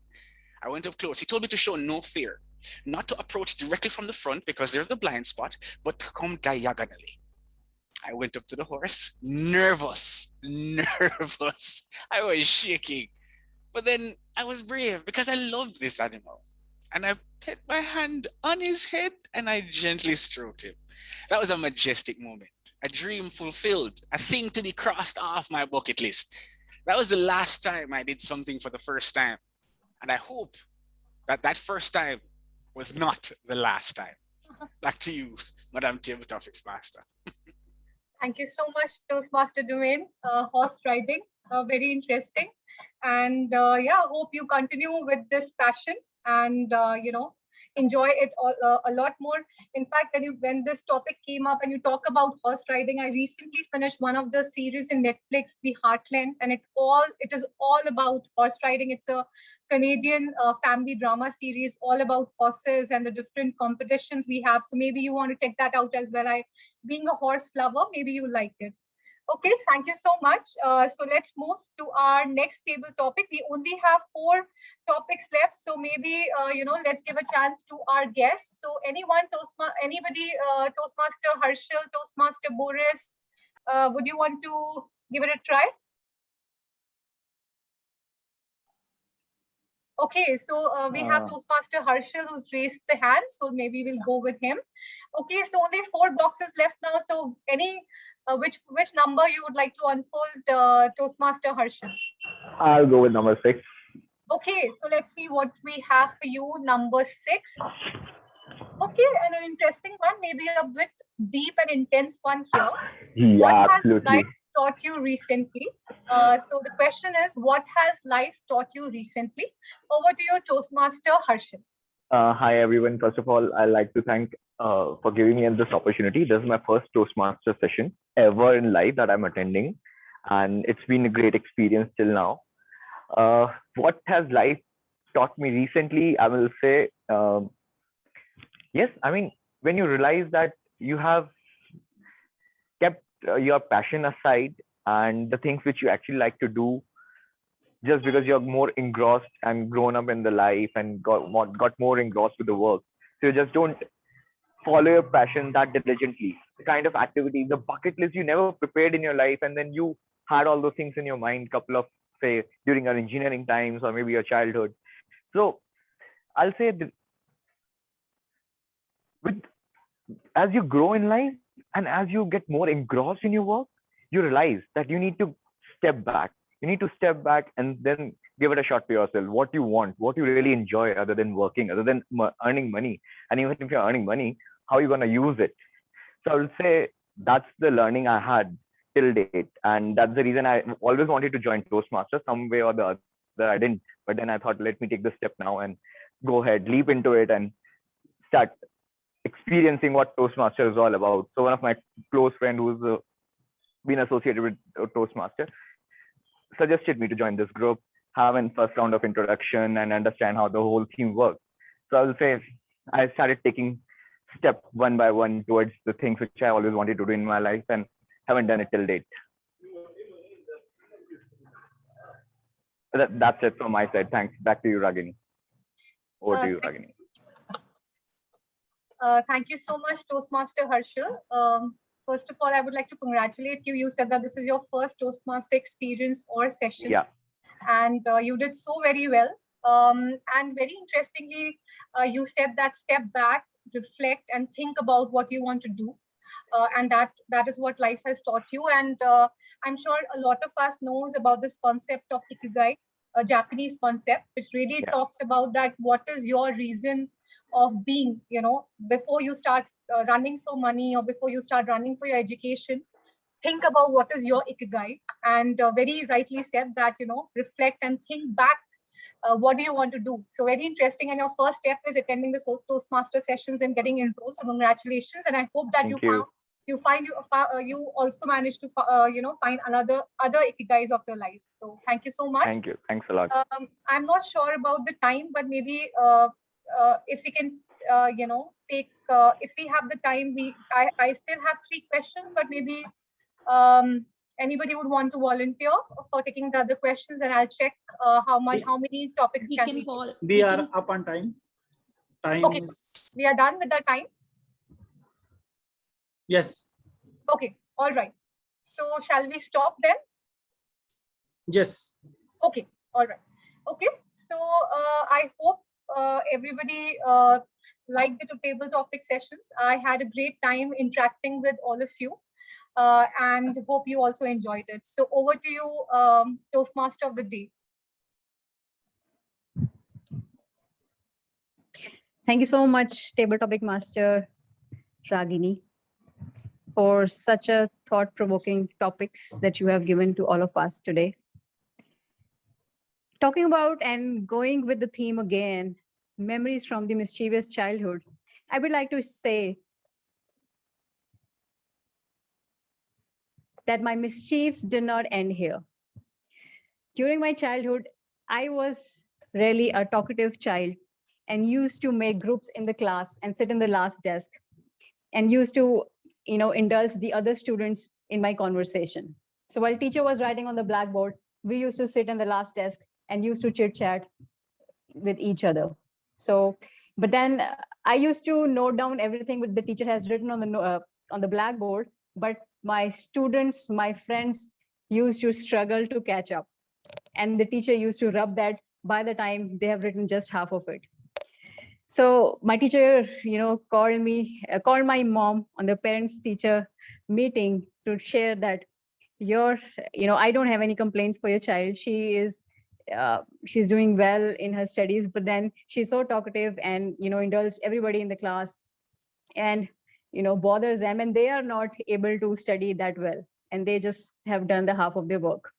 [SPEAKER 5] I went up close. He told me to show no fear, not to approach directly from the front because there's a blind spot, but to come diagonally. I went up to the horse, nervous. I was shaking. But then I was brave because I loved this animal. And I put my hand on his head and I gently stroked him. That was a majestic moment, a dream fulfilled, a thing to be crossed off my bucket list. That was the last time I did something for the first time. And I hope that that first time was not the last time. Back to you, Madam Tabletop Master.
[SPEAKER 9] Thank you so much, Toastmaster Domain. Horse riding, very interesting. And yeah, hope you continue with this passion and, enjoy it a lot more. In fact, when this topic came up and you talk about horse riding, I recently finished one of the series in Netflix, The Heartland, and it is all about horse riding. It's a Canadian family drama series all about horses and the different competitions we have. So maybe you want to check that out as well. Being a horse lover, maybe you like it. Okay, thank you so much. So let's move to our next table topic. We only have 4 topics left. So maybe, let's give a chance to our guests. So anybody, Toastmaster Harshal, Toastmaster Boris, would you want to give it a try? Okay, so we have Toastmaster Harshal who's raised the hand. So maybe we'll go with him. Okay, so only 4 boxes left now. So which number you would like to unfold, Toastmaster Harshal?
[SPEAKER 12] I'll go with number 6.
[SPEAKER 9] Okay, so let's see what we have for you. Number 6. Okay, and an interesting one, maybe a bit deep and intense one here.
[SPEAKER 12] Yeah,
[SPEAKER 9] what
[SPEAKER 12] absolutely.
[SPEAKER 9] has life taught you recently? So the question is, what has life taught you recently? Over to you, Toastmaster Harshal.
[SPEAKER 12] Hi, everyone. First of all, I'd like to thank for giving me this opportunity. This is my first Toastmaster session ever in life that I'm attending. And it's been a great experience till now. What has life taught me recently? I will say, yes, I mean, when you realize that you have kept your passion aside and the things which you actually like to do, just because you're more engrossed and grown up in the life and got more engrossed with the work. So you just don't follow your passion that diligently. The kind of activity, the bucket list you never prepared in your life, and then you had all those things in your mind, couple of, say, during your engineering times or maybe your childhood. So I'll say as you grow in life and as you get more engrossed in your work, you realize that you need to step back. You need to step back and then give it a shot to yourself. What you want, what you really enjoy other than working, other than earning money. And even if you're earning money, how are you going to use it? So I would say that's the learning I had till date. And that's the reason I always wanted to join Toastmasters some way or the other. I didn't. But then I thought, let me take this step now and go ahead, leap into it and start experiencing what Toastmasters is all about. So one of my close friends who's been associated with Toastmaster suggested me to join this group, have a first round of introduction and understand how the whole team works. So I will say I started taking step one by one towards the things which I always wanted to do in my life and haven't done it till date. That's it from my side. Thanks. Back to you, Ragini. Over to you, Ragini.
[SPEAKER 9] Thank you so much, Toastmaster Harshal. First of all, I would like to congratulate you. You said that this is your first Toastmaster experience or session.
[SPEAKER 12] Yeah.
[SPEAKER 9] And you did so very well. And very interestingly, you said that step back reflect and think about what you want to do. And that is what life has taught you. And I'm sure a lot of us knows about this concept of ikigai, a Japanese concept, which really talks about that. What is your reason of being? Before you start running for money or before you start running for your education, think about what is your ikigai. And very rightly said that, reflect and think back. What do you want to do? So very interesting. And your first step is attending the Toastmaster sessions and getting enrolled. So congratulations. And I hope that you also managed to find other ikigais of your life. So thank you so much.
[SPEAKER 12] Thank you. Thanks a lot.
[SPEAKER 9] I'm not sure about the time, but maybe if we can take if we have the time, I still have 3 questions, but maybe anybody would want to volunteer for taking the other questions, and I'll check how many topics
[SPEAKER 3] we are up on time.
[SPEAKER 9] Okay, we are done with the time.
[SPEAKER 3] Yes.
[SPEAKER 9] Okay, all right. So shall we stop then?
[SPEAKER 3] Yes.
[SPEAKER 9] Okay, all right. Okay, so I hope everybody liked the 2 table topic sessions. I had a great time interacting with all of you. And hope you also enjoyed it. So over to you, Toastmaster of the day.
[SPEAKER 4] Thank you so much, Table Topic Master Ragini, for such a thought-provoking topics that you have given to all of us today. Talking about and going with the theme again, memories from the mischievous childhood, I would like to say that my mischiefs did not end here. During my childhood, I was really a talkative child and used to make groups in the class and sit in the last desk and used to, indulge the other students in my conversation. So while teacher was writing on the blackboard, we used to sit in the last desk and used to chit chat with each other. So, but then I used to note down everything that the teacher has written on the blackboard, but my students, my friends used to struggle to catch up. And the teacher used to rub that by the time they have written just half of it. So my teacher, called my mom on the parents teacher meeting to share that I don't have any complaints for your child. She's doing well in her studies, but then she's so talkative and, indulge everybody in the class and, bothers them, and they are not able to study that well. And they just have done the half of their work.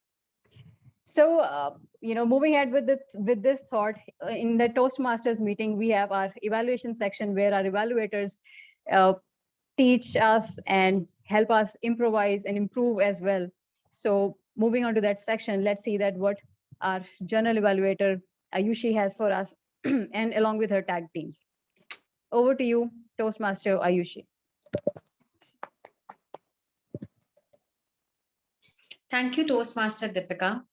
[SPEAKER 4] So, moving ahead with this thought, in the Toastmasters meeting, we have our evaluation section where our evaluators teach us and help us improvise and improve as well. So moving on to that section, let's see that what our journal evaluator, Ayushi, has for us and along with her tag team. Over to you, Toastmaster Ayushi.
[SPEAKER 1] Thank you, Toastmaster Deepika.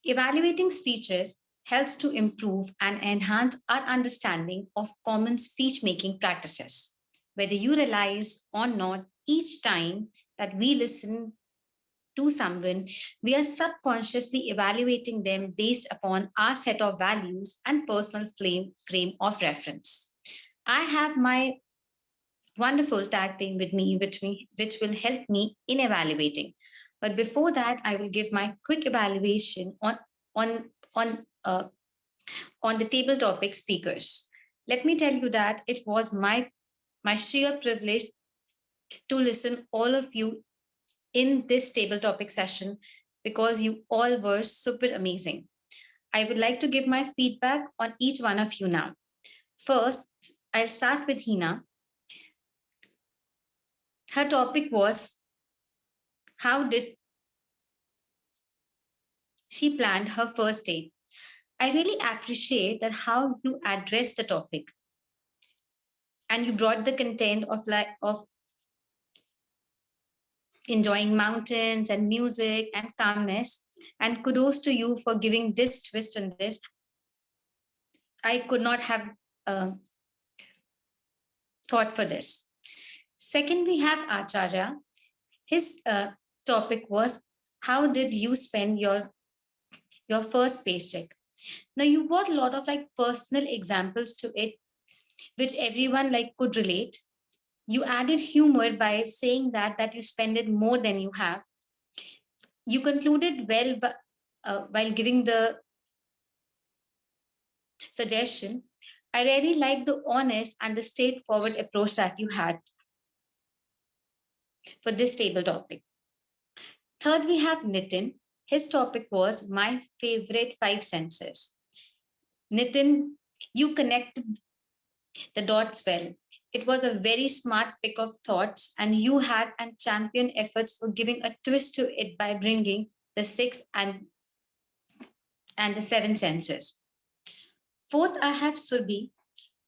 [SPEAKER 1] Evaluating speeches helps to improve and enhance our understanding of common speech-making practices. Whether you realize or not, each time that we listen to someone, we are subconsciously evaluating them based upon our set of values and personal frame of reference. I have my wonderful tag team with me, which will help me in evaluating. But before that, I will give my quick evaluation on the table topic speakers. Let me tell you that it was my sheer privilege to listen all of you in this table topic session because you all were super amazing. I would like to give my feedback on each one of you now. First, I'll start with Hina. Her topic was, how did she planned her first date? I really appreciate that how you addressed the topic and you brought the content of enjoying mountains and music and calmness. And kudos to you for giving this twist on this. I could not have thought for this. Second, we have Acharya. His topic was, how did you spend your first paycheck? Now you brought a lot of personal examples to it, which everyone could relate. You added humor by saying that you spend it more than you have. You concluded well while giving the suggestion. I really like the honest and the straightforward approach that you had for this table topic. Third, we have Nitin. His topic was my favorite five senses. Nitin, you connected the dots well. It was a very smart pick of thoughts, and you had and champion efforts for giving a twist to it by bringing the sixth and the seven senses. Fourth, I have Surbi.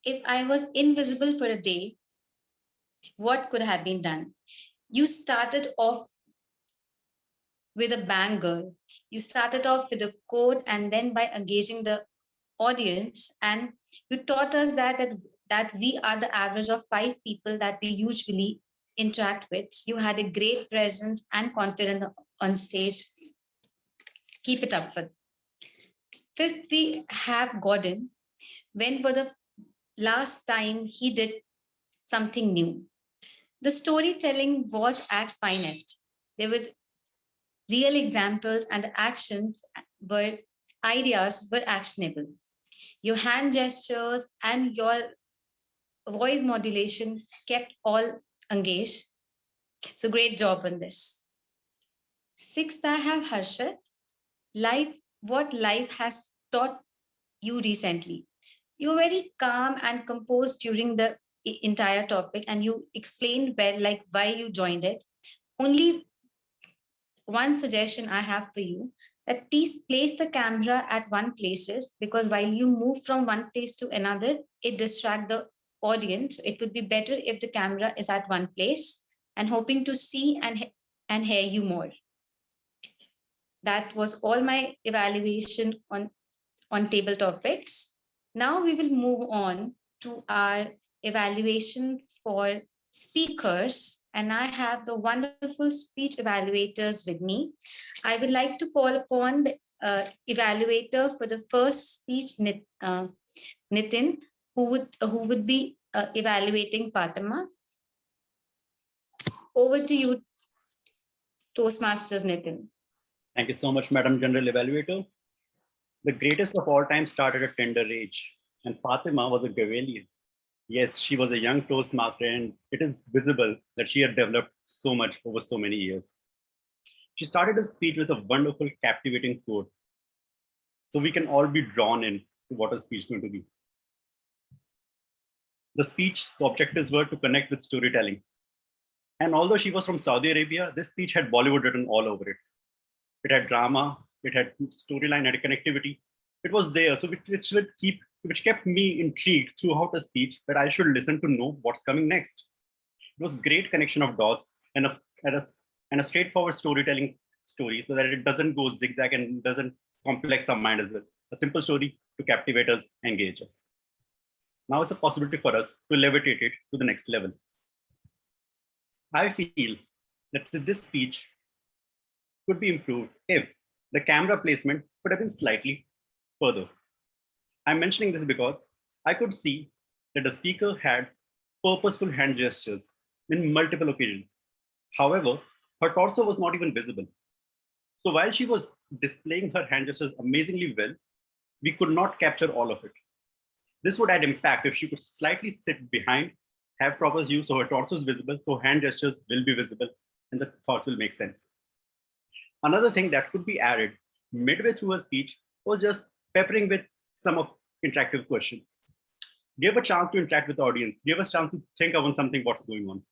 [SPEAKER 1] If I was invisible for a day, what could have been done? You started off with a bang, girl. You started off with a code and then by engaging the audience, and you taught us that we are the average of five people that we usually interact with. You had a great presence and confidence on stage. Keep it up. With fifth, we have Gordon. When for the last time he did something new? The storytelling was at finest. There were real examples and the actions were ideas were actionable. Your hand gestures and your voice modulation kept all engaged. So great job on this. Sixth, I have Harshad. What life has taught you recently. You're very calm and composed during the entire topic, and you explained well why you joined it. Only one suggestion I have for you, that please place the camera at one places, because while you move from one place to another, it distracts the audience. It would be better if the camera is at one place, and hoping to see and hear you more. That was all my evaluation on table topics. Now we will move on to our evaluation for speakers, and I have the wonderful speech evaluators with me. I would like to call upon the evaluator for the first speech, Nitin, who would be evaluating Fatima. Over to you, Toastmasters Nitin.
[SPEAKER 6] Thank you so much, Madam General Evaluator. The greatest of all time started at tender age, and Fatima was a Gavelian. Yes, she was a young Toastmaster, and it is visible that she had developed so much over so many years. She started her speech with a wonderful, captivating quote, so we can all be drawn in to what her speech is going to be. The speech, the objectives were to connect with storytelling. And although she was from Saudi Arabia, this speech had Bollywood written all over it. It had drama, it had storyline, it had connectivity. It was there, so which kept me intrigued throughout the speech, that I should listen to know what's coming next. It was great connection of dots and a straightforward storytelling story, so that it doesn't go zigzag and doesn't complex our mind as well. A simple story to captivate us, engage us. Now it's a possibility for us to levitate it to the next level. I feel that this speech could be improved if the camera placement could have been slightly further. I'm mentioning this because I could see that the speaker had purposeful hand gestures in multiple occasions. However, her torso was not even visible. So while she was displaying her hand gestures amazingly well, we could not capture all of it. This would add impact if she could slightly sit behind, have proper view so her torso is visible, so hand gestures will be visible, and the thoughts will make sense. Another thing that could be added midway through her speech was just peppering with some of interactive questions. Give a chance to interact with the audience. Give us a chance to think about something, what's going on.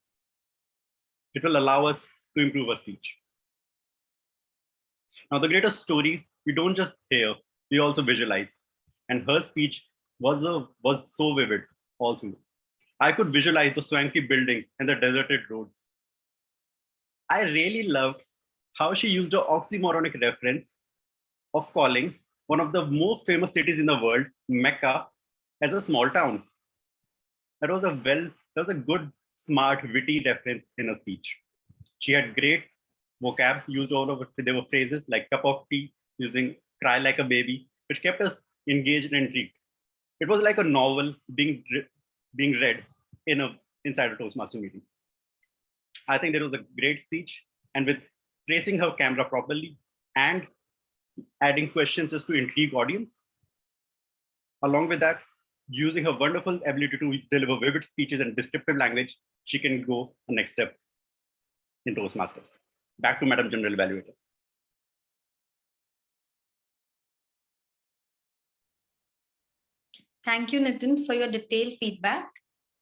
[SPEAKER 6] It will allow us to improve our speech. Now, the greatest stories, we don't just hear, we also visualize. And her speech was so vivid all through. I could visualize the swanky buildings and the deserted roads. I really loved how she used an oxymoronic reference of calling one of the most famous cities in the world, Mecca, as a small town. That was a good, smart, witty reference in her speech. She had great vocab used all over. There were phrases like cup of tea, using cry like a baby, which kept us engaged and intrigued. It was like a novel being being read inside a Toastmaster meeting. I think there was a great speech, and with tracing her camera properly and adding questions just to intrigue audience. Along with that, using her wonderful ability to deliver vivid speeches and descriptive language, she can go the next step in Toastmasters. Back to Madam General Evaluator.
[SPEAKER 1] Thank you, Nitin, for your detailed feedback.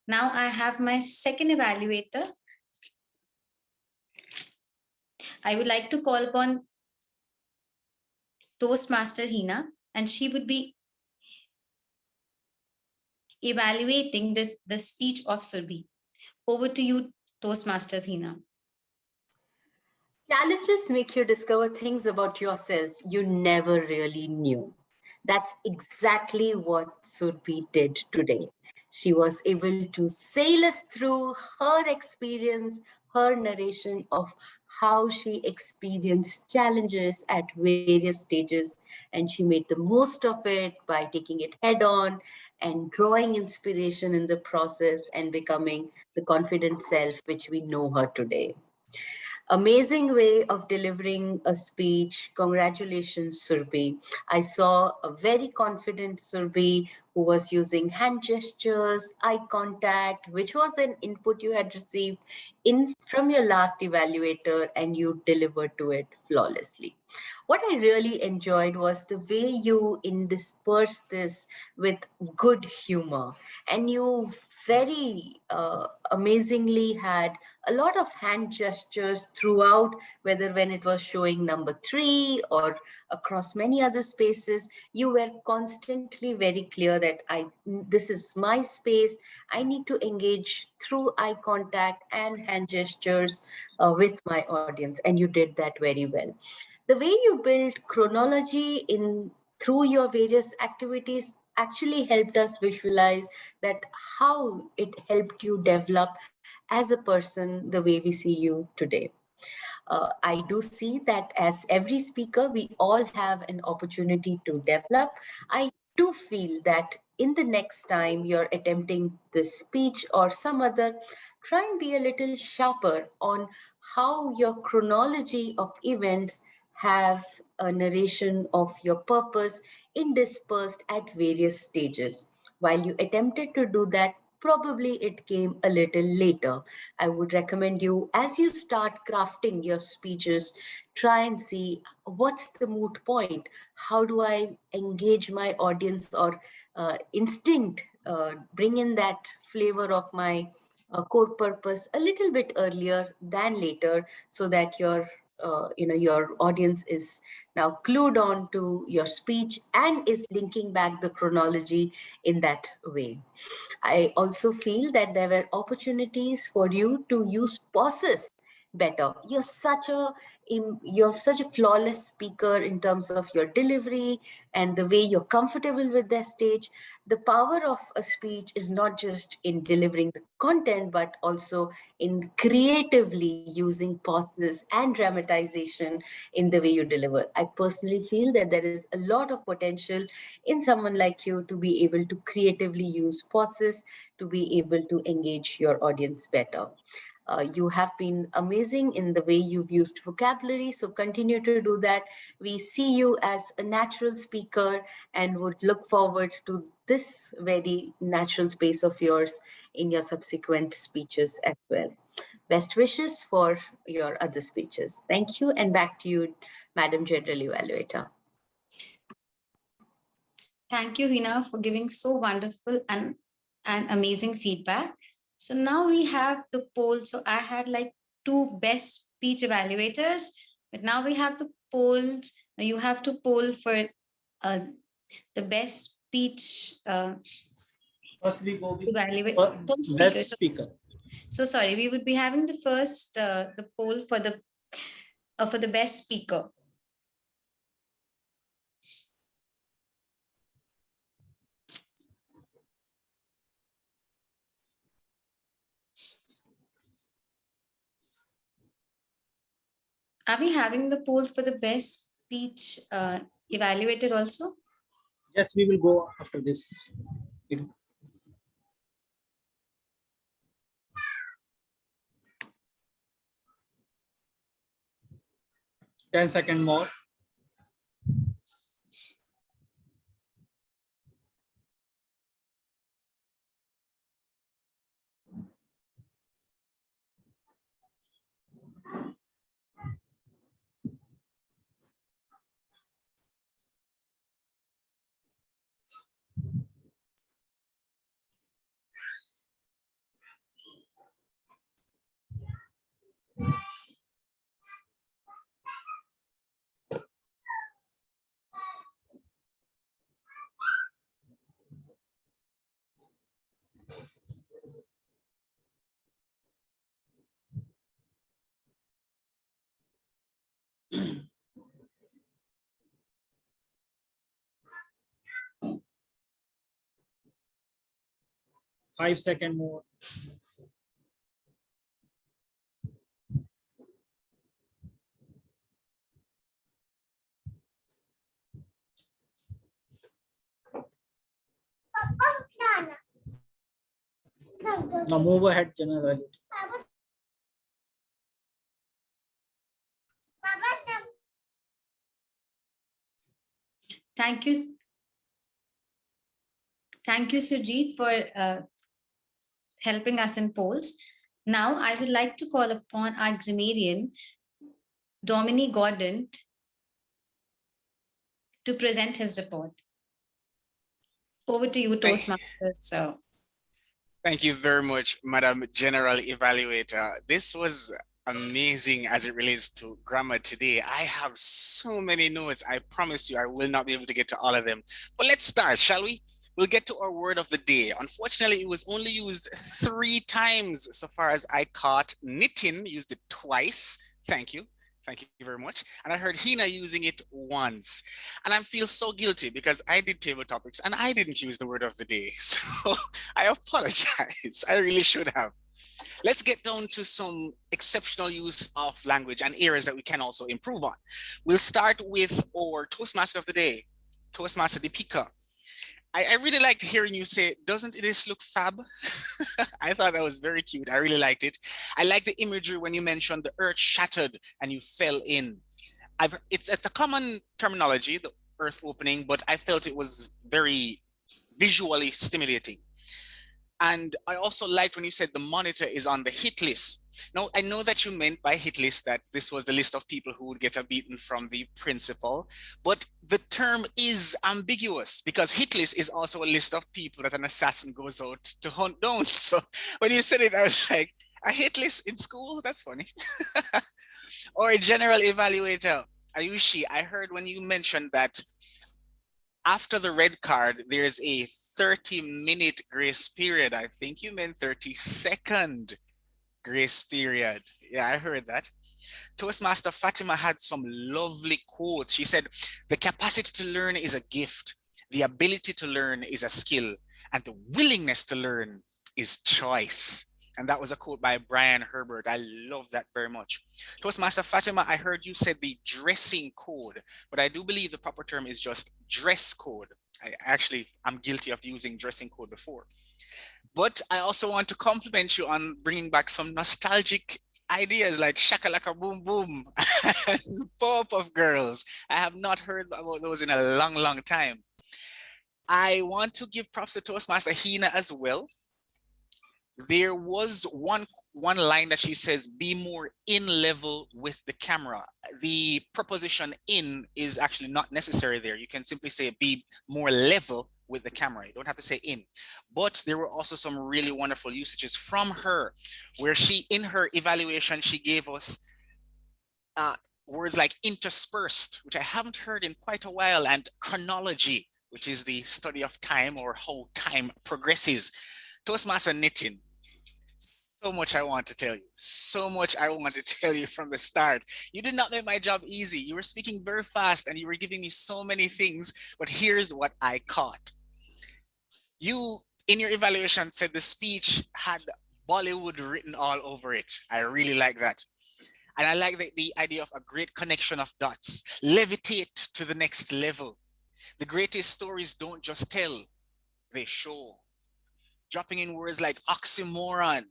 [SPEAKER 1] Now I have my second evaluator. I would like to call upon Toastmaster Hina, and she would be evaluating the speech of Surbhi. Over to you, Toastmasters Hina.
[SPEAKER 10] Challenges make you discover things about yourself you never really knew. That's exactly what Surbhi did today. She was able to sail us through her experience, her narration of how she experienced challenges at various stages, and she made the most of it by taking it head on and drawing inspiration in the process and becoming the confident self which we know her today. Amazing way of delivering a speech. Congratulations, Surbhi. I saw a very confident Surbhi who was using hand gestures, eye contact, which was an input you had received from your last evaluator, and you delivered to it flawlessly. What I really enjoyed was the way you interspersed this with good humor, and you very amazingly had a lot of hand gestures throughout, whether when it was showing number 3 or across many other spaces. You were constantly very clear that this is my space. I need to engage through eye contact and hand gestures with my audience, and you did that very well. The way you build chronology in through your various activities actually helped us visualize that how it helped you develop as a person the way we see you today. I do see that as every speaker, we all have an opportunity to develop. I do feel that in the next time you're attempting this speech or some other, try and be a little sharper on how your chronology of events have a narration of your purpose interspersed at various stages. While you attempted to do that, probably it came a little later. I would recommend you, as you start crafting your speeches, try and see what's the moot point. How do I engage my audience or instinct, bring in that flavor of my core purpose a little bit earlier than later, so that your audience is now clued on to your speech and is linking back the chronology in that way. I also feel that there were opportunities for you to use pauses better. You're such a flawless speaker in terms of your delivery and the way you're comfortable with the stage. The power of a speech is not just in delivering the content, but also in creatively using pauses and dramatization in the way you deliver. I personally feel that there is a lot of potential in someone like you to be able to creatively use pauses to be able to engage your audience better. You have been amazing in the way you've used vocabulary, so continue to do that. We see you as a natural speaker and would look forward to this very natural space of yours in your subsequent speeches as well. Best wishes for your other speeches. Thank you, and back to you, Madam General Evaluator.
[SPEAKER 1] Thank you, Hina, for giving so wonderful and amazing feedback. So now we have the poll. So I had like 2 best speech evaluators, but now we have the polls. You have to poll for the best speech
[SPEAKER 3] First we go with
[SPEAKER 1] best
[SPEAKER 3] speaker.
[SPEAKER 1] So sorry, we would be having the first the poll for the best speaker. Are we having the polls for the best speech evaluator also?
[SPEAKER 3] Yes, we will go after this. 10 seconds more. Five seconds more. Now move ahead, General.
[SPEAKER 1] Thank you. Thank you, Surjit, for helping us in polls. Now, I would like to call upon our grammarian, Dominic Gordon, to present his report. Over to you, Toastmasters. So,
[SPEAKER 5] Thank you very much, Madam General Evaluator. This was amazing as it relates to grammar today. I have so many notes. I promise you I will not be able to get to all of them. But let's start, shall we? We'll get to our word of the day. Unfortunately, it was only used 3 times so far as I caught. Nitin used it twice. Thank you. Thank you very much. And I heard Hina using it once. And I feel so guilty because I did table topics and I didn't use the word of the day. So I apologize. I really should have. Let's get down to some exceptional use of language and areas that we can also improve on. We'll start with our Toastmaster of the day, Toastmaster Deepika. I really liked hearing you say, doesn't this look fab? I thought that was very cute. I really liked it. I like the imagery when you mentioned the earth shattered and you fell in. It's a common terminology, the earth opening, but I felt it was very visually stimulating. And I also liked when you said the monitor is on the hit list. Now, I know that you meant by hit list that this was the list of people who would get a beating from the principal, but the term is ambiguous because hit list is also a list of people that an assassin goes out to hunt down. So when you said it, I was like, a hit list in school? That's funny. Or a general evaluator. Ayushi, I heard when you mentioned that after the red card, there's a 30-minute grace period. I think you meant 30-second grace period. Yeah, I heard that. Toastmaster Fatima had some lovely quotes. She said, the capacity to learn is a gift. The ability to learn is a skill. And the willingness to learn is choice. And that was a quote by Brian Herbert. I love that very much. Toastmaster Fatima, I heard you said the dressing code, but I do believe the proper term is just dress code. I'm guilty of using dressing code before. But I also want to compliment you on bringing back some nostalgic ideas like Shakalaka Boom Boom and Pop-Up Girls. I have not heard about those in a long, long time. I want to give props to Toastmaster Hina as well. There was one line that she says, be more in level with the camera. The preposition in is actually not necessary there. You can simply say be more level with the camera. You don't have to say in. But there were also some really wonderful usages from her where she, in her evaluation, she gave us words like interspersed, which I haven't heard in quite a while, and chronology, which is the study of time or how time progresses. Toastmaster Nitin, so much I want to tell you. So much I want to tell you from the start. You did not make my job easy. You were speaking very fast and you were giving me so many things, but here's what I caught. You, in your evaluation, said the speech had Bollywood written all over it. I really like that. And I like the idea of a great connection of dots. Levitate to the next level. The greatest stories don't just tell, they show. Dropping in words like oxymoron,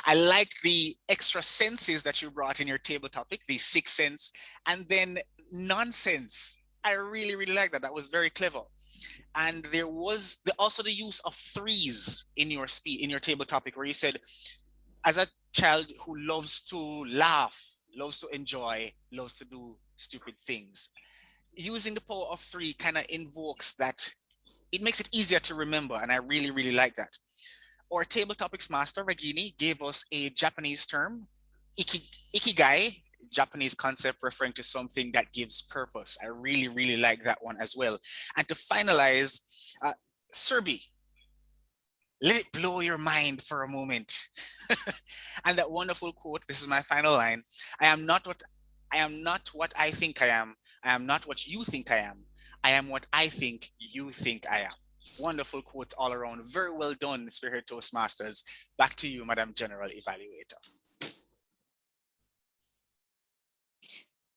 [SPEAKER 5] I like the extra senses that you brought in your table topic, the sixth sense, and then nonsense. I really, really like that. That was very clever. And there was also the use of threes in your table topic, where you said, as a child who loves to laugh, loves to enjoy, loves to do stupid things, using the power of three kind of invokes that. It makes it easier to remember, and I really, really like that. Our table topics master, Regini, gave us a Japanese term, ikigai, Japanese concept referring to something that gives purpose. I really, really like that one as well. And to finalize, Serbi, let it blow your mind for a moment. And that wonderful quote, this is my final line, I am not what I think I am. I am not what you think I am. I am what I think you think I am. Wonderful quotes all around. Very well done, Spearhead Toastmasters. Back to you, Madam General Evaluator.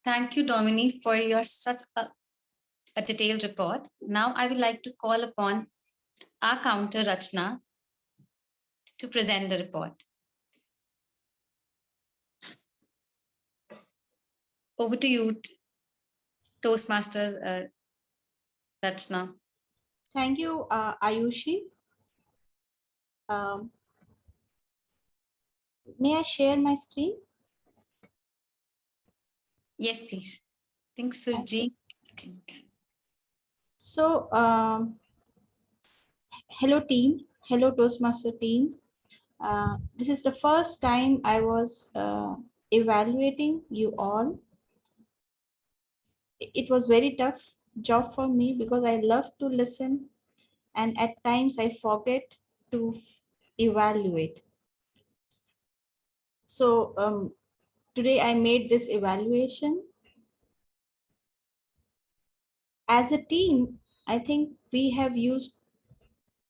[SPEAKER 1] Thank you, Dominique, for your such a detailed report. Now I would like to call upon our counter, Rachna, to present the report. Over to you, Toastmasters, Rachna.
[SPEAKER 13] Thank you, Ayushi. May I share my screen?
[SPEAKER 1] Yes, please. I think Surji. Okay.
[SPEAKER 13] So, hello team, hello Toastmaster team. This is the first time I was evaluating you all. It was very tough job for me because I love to listen and at times I forget to evaluate. So today I made this evaluation. As a team, I think we have used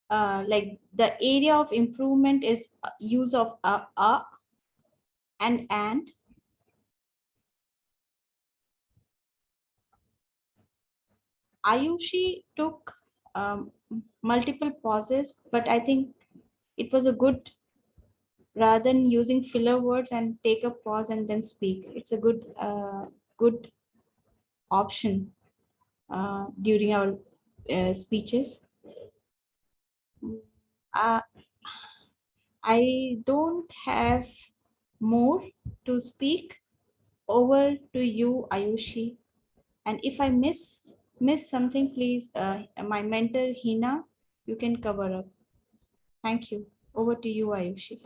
[SPEAKER 13] like the area of improvement is use of and. Ayushi took multiple pauses, but I think it was a good, rather than using filler words and take a pause and then speak. It's a good option during our speeches. I don't have more to speak. Over to you, Ayushi. And if I miss something, please, my mentor, Hina, you can cover up. Thank you. Over to you, Ayushi.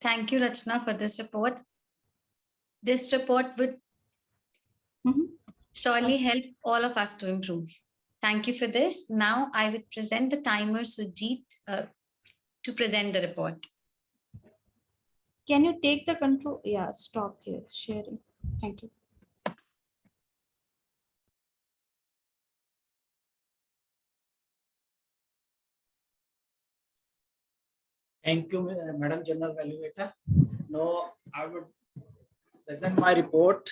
[SPEAKER 1] Thank you, Rachna, for this report. This report would surely help all of us to improve. Thank you for this. Now I would present the timer, Sujit, to present the report.
[SPEAKER 13] Can you take the control? Yeah, stop here, sharing. Thank you.
[SPEAKER 3] Thank you, Madam General Evaluator. Now I would present my report.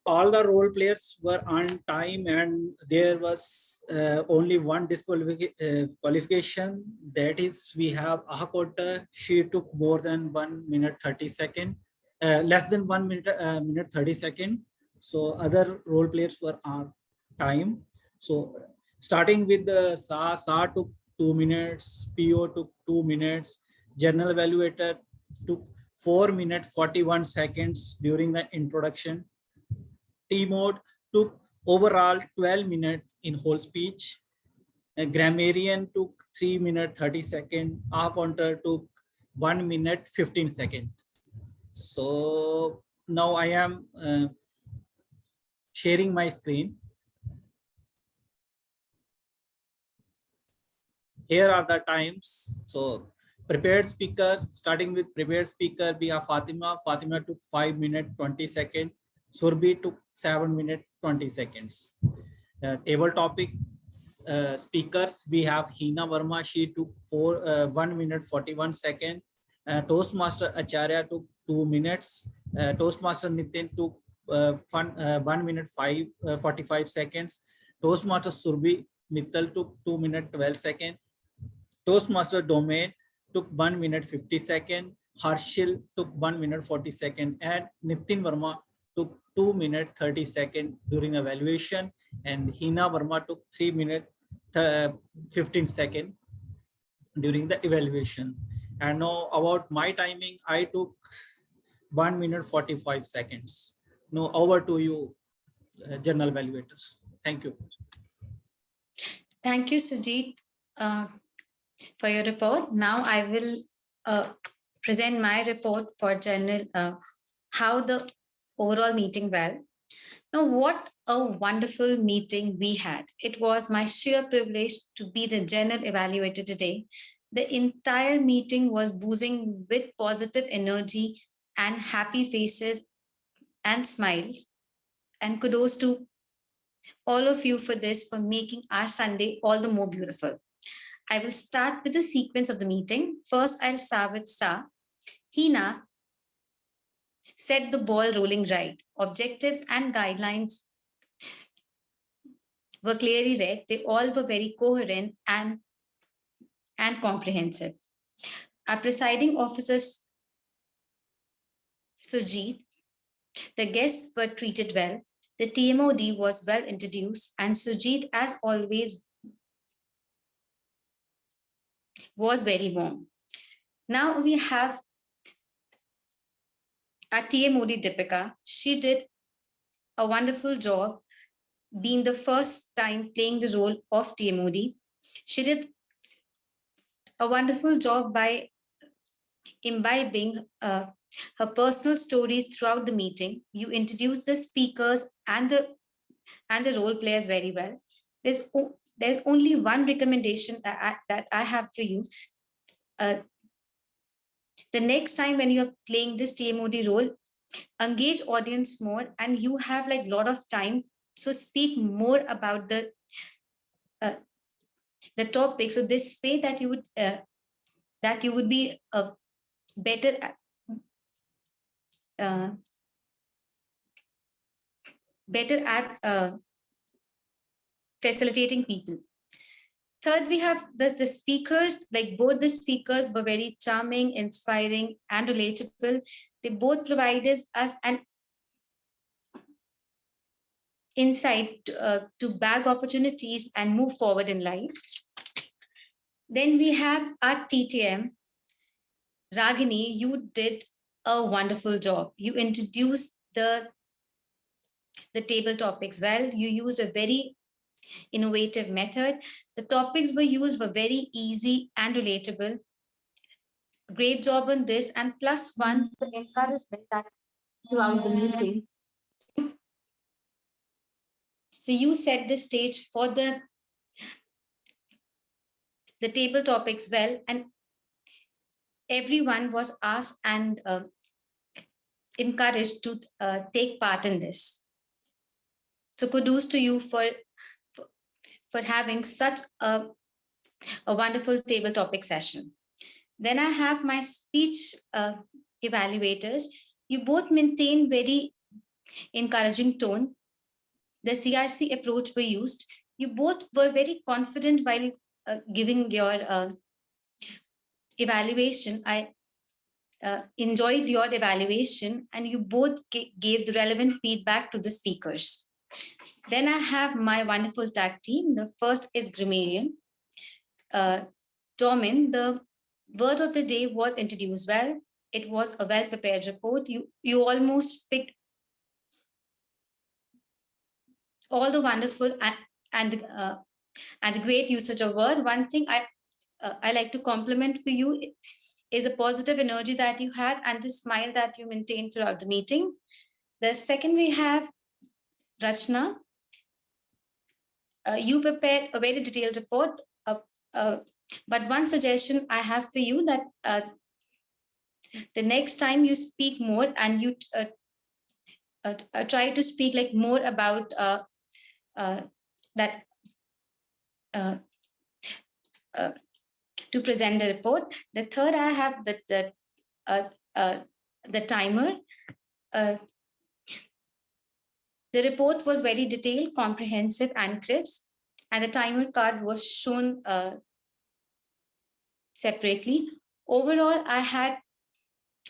[SPEAKER 3] All the role players were on time and there was only one disqualification. That is, we have Ahakota. She took more than 1 minute 30 seconds, less than 1 minute 30 seconds. So other role players were on time. So starting with the Sa took 2 minutes, PO took 2 minutes, General Evaluator took 4 minutes 41 seconds during the introduction. T-mode took overall 12 minutes in whole speech. A grammarian took 3 minutes 30 seconds. Our counter took 1 minute 15 seconds. So now I am sharing my screen. Here are the times. So prepared speaker, starting with prepared speaker, we have Fatima. Fatima took 5 minutes 20 seconds. Surbi took 7 minutes 20 seconds. Table topic speakers, we have Hina Verma. She took 1 minute 41 seconds. Toastmaster Acharya took 2 minutes. Toastmaster Nitin took 1 minute 45 seconds. Toastmaster Surbi Mittal took 2 minutes 12 seconds. Toastmaster Domain took 1 minute 50 seconds. Harshil took 1 minute 40 seconds, and Nitin Verma took 2 minutes 30 seconds during evaluation, and Hina Verma took 3 minutes 15 seconds during the evaluation. And now about my timing, I took 1 minute 45 seconds. Now over to you, general evaluators. Thank you.
[SPEAKER 1] Thank you, Sujit, for your report. Now I will present my report for general, how the overall meeting went. Now, what a wonderful meeting we had. It was my sheer privilege to be the general evaluator today. The entire meeting was boozing with positive energy and happy faces and smiles. And kudos to all of you for this, for making our Sunday all the more beautiful. I will start with the sequence of the meeting. First, I'll start with Sa. Hina set the ball rolling right. Objectives and guidelines were clearly read. They all were very coherent and comprehensive. Our presiding officer, Sujit, the guests were treated well. The TMOD was well introduced, and Sujit, as always, was very warm. Now we have our TMOD, Deepika. She did a wonderful job being the first time playing the role of TMOD. She did a wonderful job by imbibing her personal stories throughout the meeting. You introduced the speakers and the role players very well. There's only one recommendation that I have for you. The next time when you're playing this TMOD role, engage audience more, and you have like a lot of time. So speak more about the topic. So this way that you would be better at facilitating people. Third, we have the speakers, like both the speakers were very charming, inspiring, and relatable. They both provided us an insight to bag opportunities and move forward in life. Then we have our TTM. Ragini, you did a wonderful job. You introduced the table topics well. You used a very innovative method. The topics were used were very easy and relatable. Great job on this, and +1 for encouragement that throughout the meeting. So you set the stage for the table topics well, and everyone was asked and encouraged to take part in this. So kudos to you for having such a wonderful table topic session. Then I have my speech evaluators. You both maintain very encouraging tone. The CRC approach were used. You both were very confident while giving your evaluation. I enjoyed your evaluation, and you both gave the relevant feedback to the speakers. Then I have my wonderful tag team. The first is Grammarian. Domin, the word of the day was introduced well. It was a well-prepared report. You almost picked all the wonderful and the great usage of word. One thing I like to compliment for you is a positive energy that you had and the smile that you maintained throughout the meeting. The second, we have Rachna. You prepared a very detailed report, but one suggestion I have for you, that the next time you speak more and you try to speak like more about that to present the report. The third, I have the timer. The report was very detailed, comprehensive, and crisp, and the timer card was shown separately. Overall, I had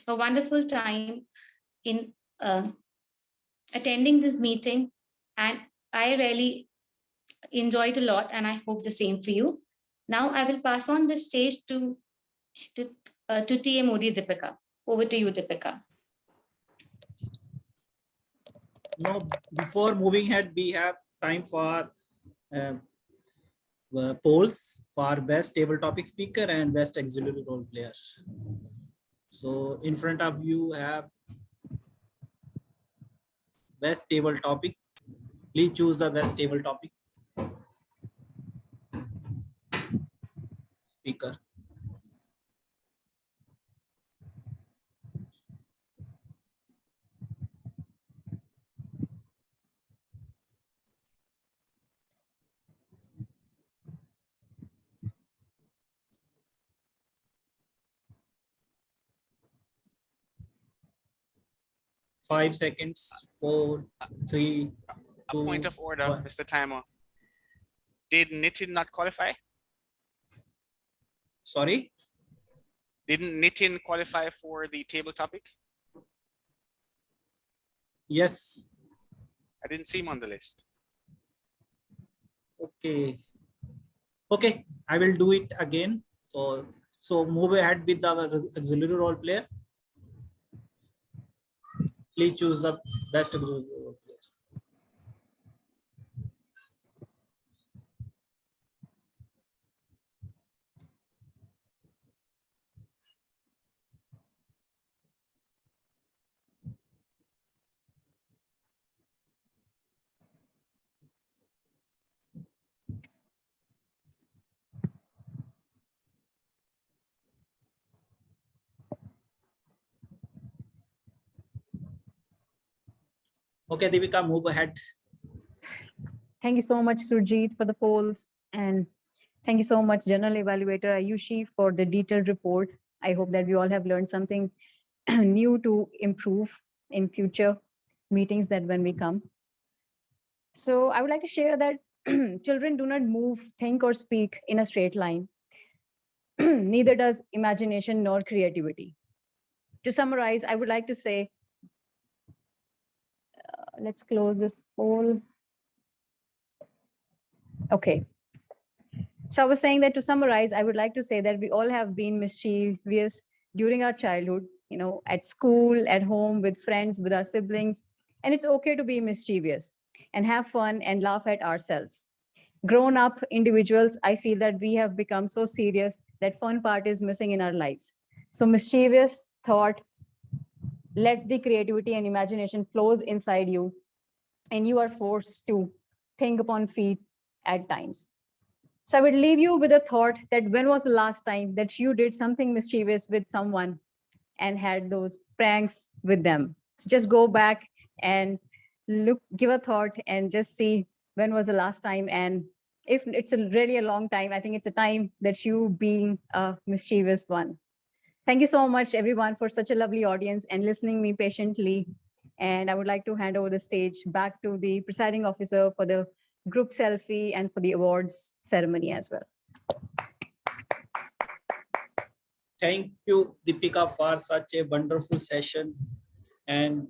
[SPEAKER 1] a wonderful time in attending this meeting, and I really enjoyed a lot, and I hope the same for you. Now I will pass on the stage to TMOD Deepika. Over to you, Deepika.
[SPEAKER 3] Now, before moving ahead, we have time for polls for best table topic speaker and best auxiliary role player. So in front of you have best table topic. Please choose the best table topic speaker. Five seconds. 4, 3, 2,
[SPEAKER 5] A point of order,
[SPEAKER 3] 1.
[SPEAKER 5] Mr. Timer. Did Nitin not qualify?
[SPEAKER 3] Sorry?
[SPEAKER 5] Didn't Nitin qualify for the table topic?
[SPEAKER 3] Yes.
[SPEAKER 5] I didn't see him on the list.
[SPEAKER 3] Okay. Okay, I will do it again. So move ahead with the auxiliary role player. Please choose the best auxiliary role player. Okay, Deepika, move ahead.
[SPEAKER 4] Thank you so much, Surjit, for the polls. And thank you so much, General Evaluator Ayushi, for the detailed report. I hope that we all have learned something new to improve in future meetings that when we come. So I would like to share that children do not move, think, or speak in a straight line. Neither does imagination nor creativity. To summarize, I would like to say, let's close this poll. Okay. So I was saying that to summarize, I would like to say that we all have been mischievous during our childhood, at school, at home, with friends, with our siblings. And it's okay to be mischievous and have fun and laugh at ourselves. Grown up individuals, I feel that we have become so serious that fun part is missing in our lives. So mischievous thought, let the creativity and imagination flows inside you, and you are forced to think upon feet at times. So I would leave you with a thought that when was the last time that you did something mischievous with someone and had those pranks with them? So just go back and give a thought and just see when was the last time. And if it's really a long time, I think it's a time that you being a mischievous one. Thank you so much, everyone, for such a lovely audience and listening me patiently. And I would like to hand over the stage back to the presiding officer for the group selfie and for the awards ceremony as well.
[SPEAKER 3] Thank you, Deepika, for such a wonderful session. And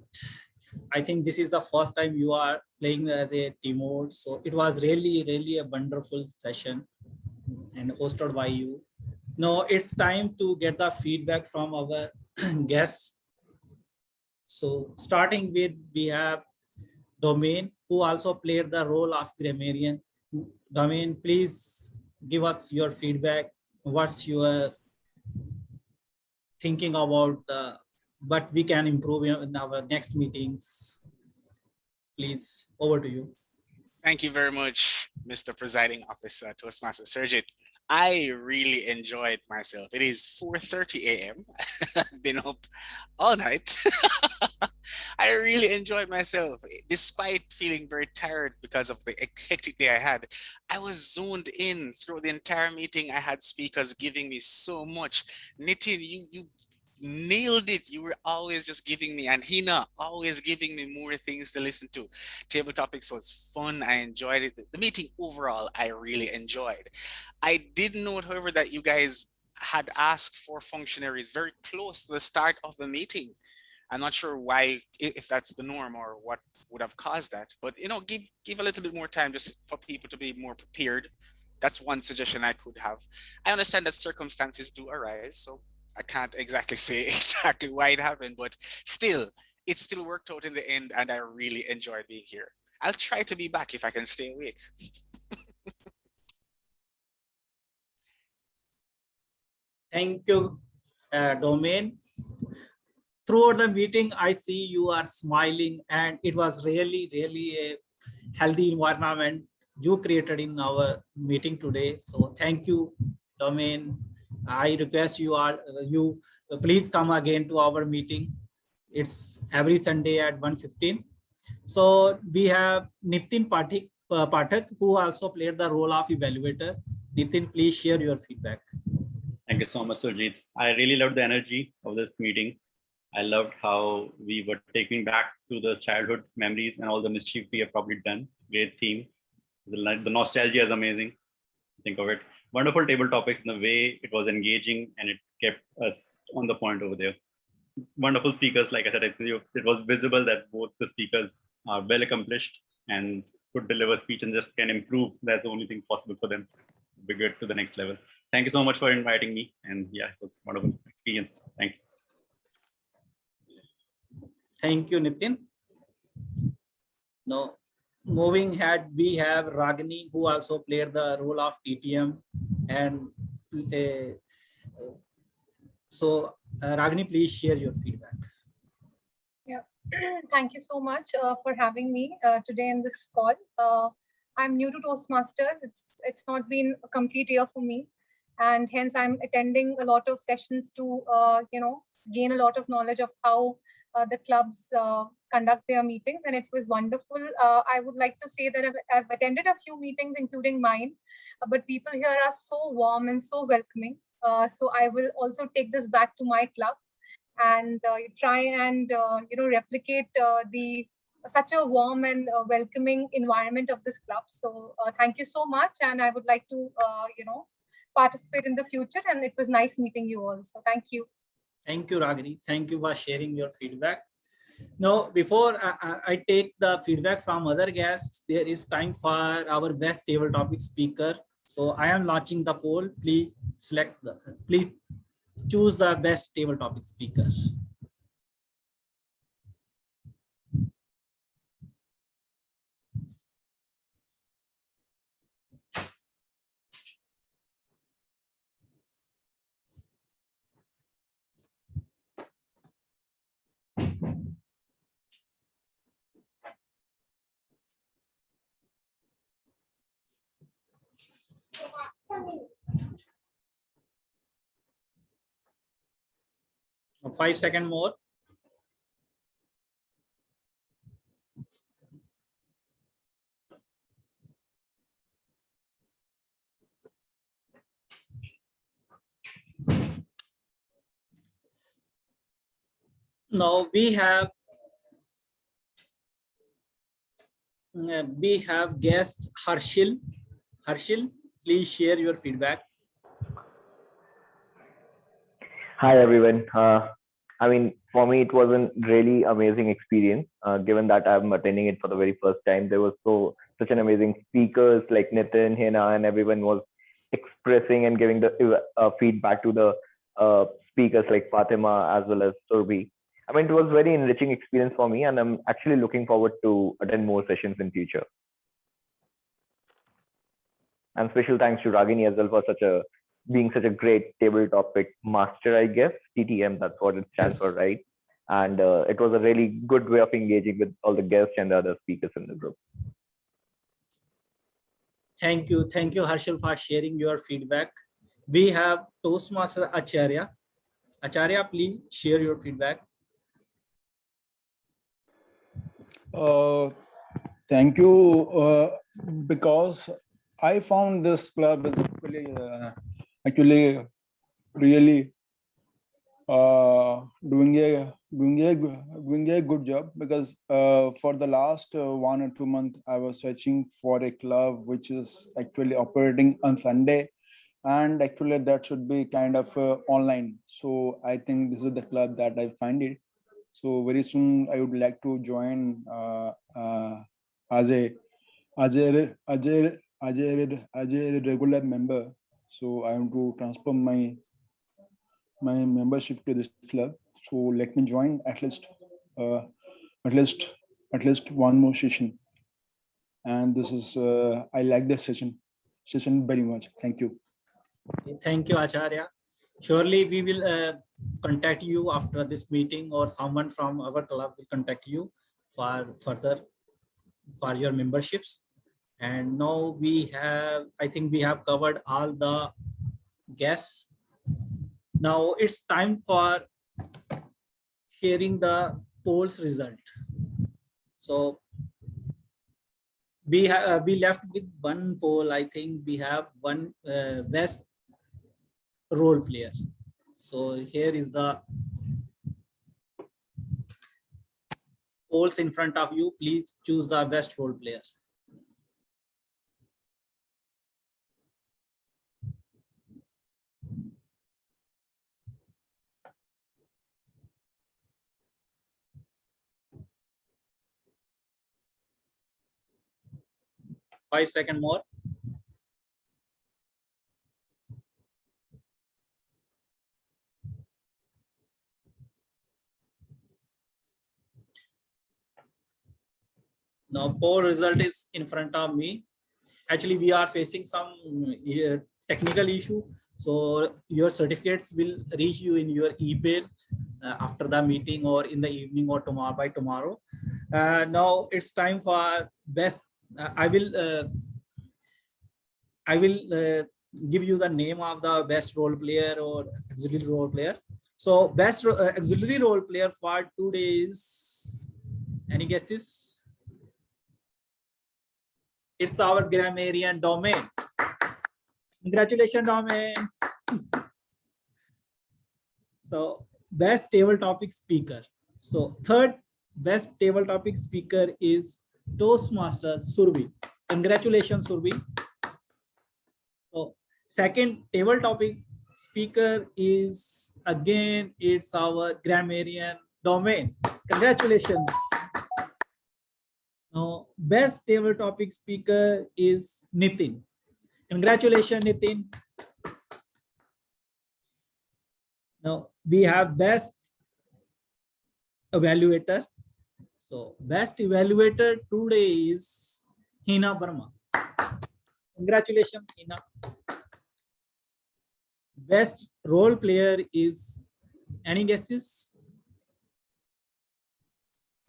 [SPEAKER 3] I think this is the first time you are playing as a team mode. So it was really, really a wonderful session and hosted by you. Now it's time to get the feedback from our guests. So starting with, we have Domain, who also played the role of grammarian. Domain, please give us your feedback. What's your thinking about what we can improve in our next meetings? Please, over to you.
[SPEAKER 5] Thank you very much, Mr. Presiding Officer, Toastmaster Surjit. I really enjoyed myself. It is 4:30 a.m. I've been up all night. I really enjoyed myself. Despite feeling very tired because of the hectic day I had, I was zoned in through the entire meeting. I had speakers giving me so much. Nitin, you nailed it. You were always just giving me, and Hina always giving me more things to listen to. Table topics was fun. I enjoyed it. The meeting overall, I really enjoyed. I did note, however, that you guys had asked for functionaries very close to the start of the meeting. I'm not sure why, if that's the norm or what would have caused that, but give a little bit more time just for people to be more prepared. That's one suggestion I could have. I understand that circumstances do arise, so I can't exactly say exactly why it happened, but still, it still worked out in the end, and I really enjoyed being here. I'll try to be back if I can stay awake.
[SPEAKER 3] Thank you, Domain. Throughout the meeting, I see you are smiling, and it was really, really a healthy environment you created in our meeting today. So thank you, Domain. I request you all, please come again to our meeting. It's every Sunday at 1:15. So we have Nitin Pathak, who also played the role of evaluator. Nitin, please share your feedback.
[SPEAKER 6] Thank you so much, Surjit. I really loved the energy of this meeting. I loved how we were taking back to the childhood memories and all the mischief we have probably done. Great theme. The nostalgia is amazing. Think of it. Wonderful table topics in the way it was engaging and it kept us on the point over there. Wonderful speakers. Like I said, it was visible that both the speakers are well accomplished and could deliver speech and just can improve. That's the only thing possible for them to be good to the next level. Thank you so much for inviting me. And yeah, it was a wonderful experience. Thanks.
[SPEAKER 3] Thank you, Nitin. Now, moving ahead, we have Ragini, who also played the role of TTM. And Ragini, please share your feedback.
[SPEAKER 9] Yeah, thank you so much for having me today in this call. I'm new to Toastmasters. It's not been a complete year for me, and hence I'm attending a lot of sessions to gain a lot of knowledge of how the clubs conduct their meetings, and it was wonderful. I would like to say that I've attended a few meetings, including mine, but people here are so warm and so welcoming. So I will also take this back to my club and try and replicate such a warm and welcoming environment of this club. So thank you so much, and I would like to participate in the future. And it was nice meeting you all. So thank you.
[SPEAKER 3] Thank you, Ragini. Thank you for sharing your feedback. Now, before I take the feedback from other guests, there is time for our best table topic speaker. So I am launching the poll. Please please choose the best table topic speaker. Now, 5 seconds more. Now we have guest Harshil. Harshil, please share your feedback.
[SPEAKER 12] Hi, everyone. I mean, for me, it was a really amazing experience, given that I'm attending it for the very first time. There was such an amazing speakers like Nitin, Hina, and everyone was expressing and giving the feedback to the speakers like Fatima as well as Surbi. I mean, it was very enriching experience for me, and I'm actually looking forward to attend more sessions in future. And special thanks to Ragini as well for being such a great table topic master, I guess. TTM, that's what it stands for, right? And it was a really good way of engaging with all the guests and the other speakers in the group.
[SPEAKER 3] Thank you, Harshil, for sharing your feedback. We have Toastmaster Acharya. Acharya, please share your feedback.
[SPEAKER 11] Thank you, because I found this club is actually really doing a good job, because for the last 1 or 2 months I was searching for a club which is actually operating on Sunday, and actually that should be kind of online. So I think this is the club that I find it. So very soon I would like to join as a regular member. So I want to transfer my membership to this club. So let me join uh, at least at least one more session. And this is I like this session very much. Thank you.
[SPEAKER 3] Thank you, Acharya. Surely we will contact you after this meeting, or someone from our club will contact you for further for your memberships. And now I think we have covered all the guests. Now it's time for sharing the polls result. So we left with one poll. I think we have one best role player. So here is the polls in front of you. Please choose the best role player. Five seconds more. Now poll result is in front of me. Actually, we are facing some technical issue. So your certificates will reach you in your email after the meeting, or in the evening, or by tomorrow. Now it's time for best. I will give you the name of the best role player or auxiliary role player. So best auxiliary role player for today is, any guesses? It's our grammarian Domain. Congratulations, Domain. So best table topic speaker. So third best table topic speaker is Toastmaster Surbi. Congratulations, Surbi. So second table topic speaker is, again, it's our grammarian Domain. Congratulations. Now best table topic speaker is Nitin. Congratulations, Nitin. Now we have best evaluator. So best evaluator today is Hina Burma. Congratulations, Hina. Best role player is, any guesses?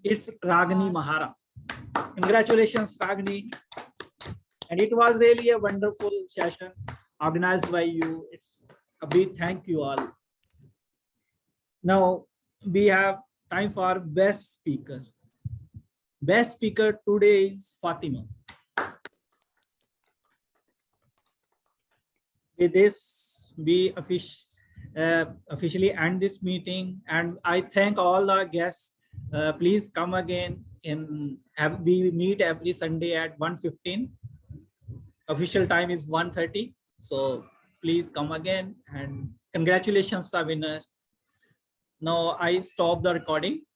[SPEAKER 3] It's Ragini Mahara. Congratulations, Ragini. And it was really a wonderful session organized by you. It's a big thank you all. Now we have time for best speaker. Best speaker today is Fatima. With this, we officially end this meeting, and I thank all the guests. Please come again. We meet every Sunday at 1:15. Official time is 1:30. So please come again, and congratulations, the winner. Now I stop the recording.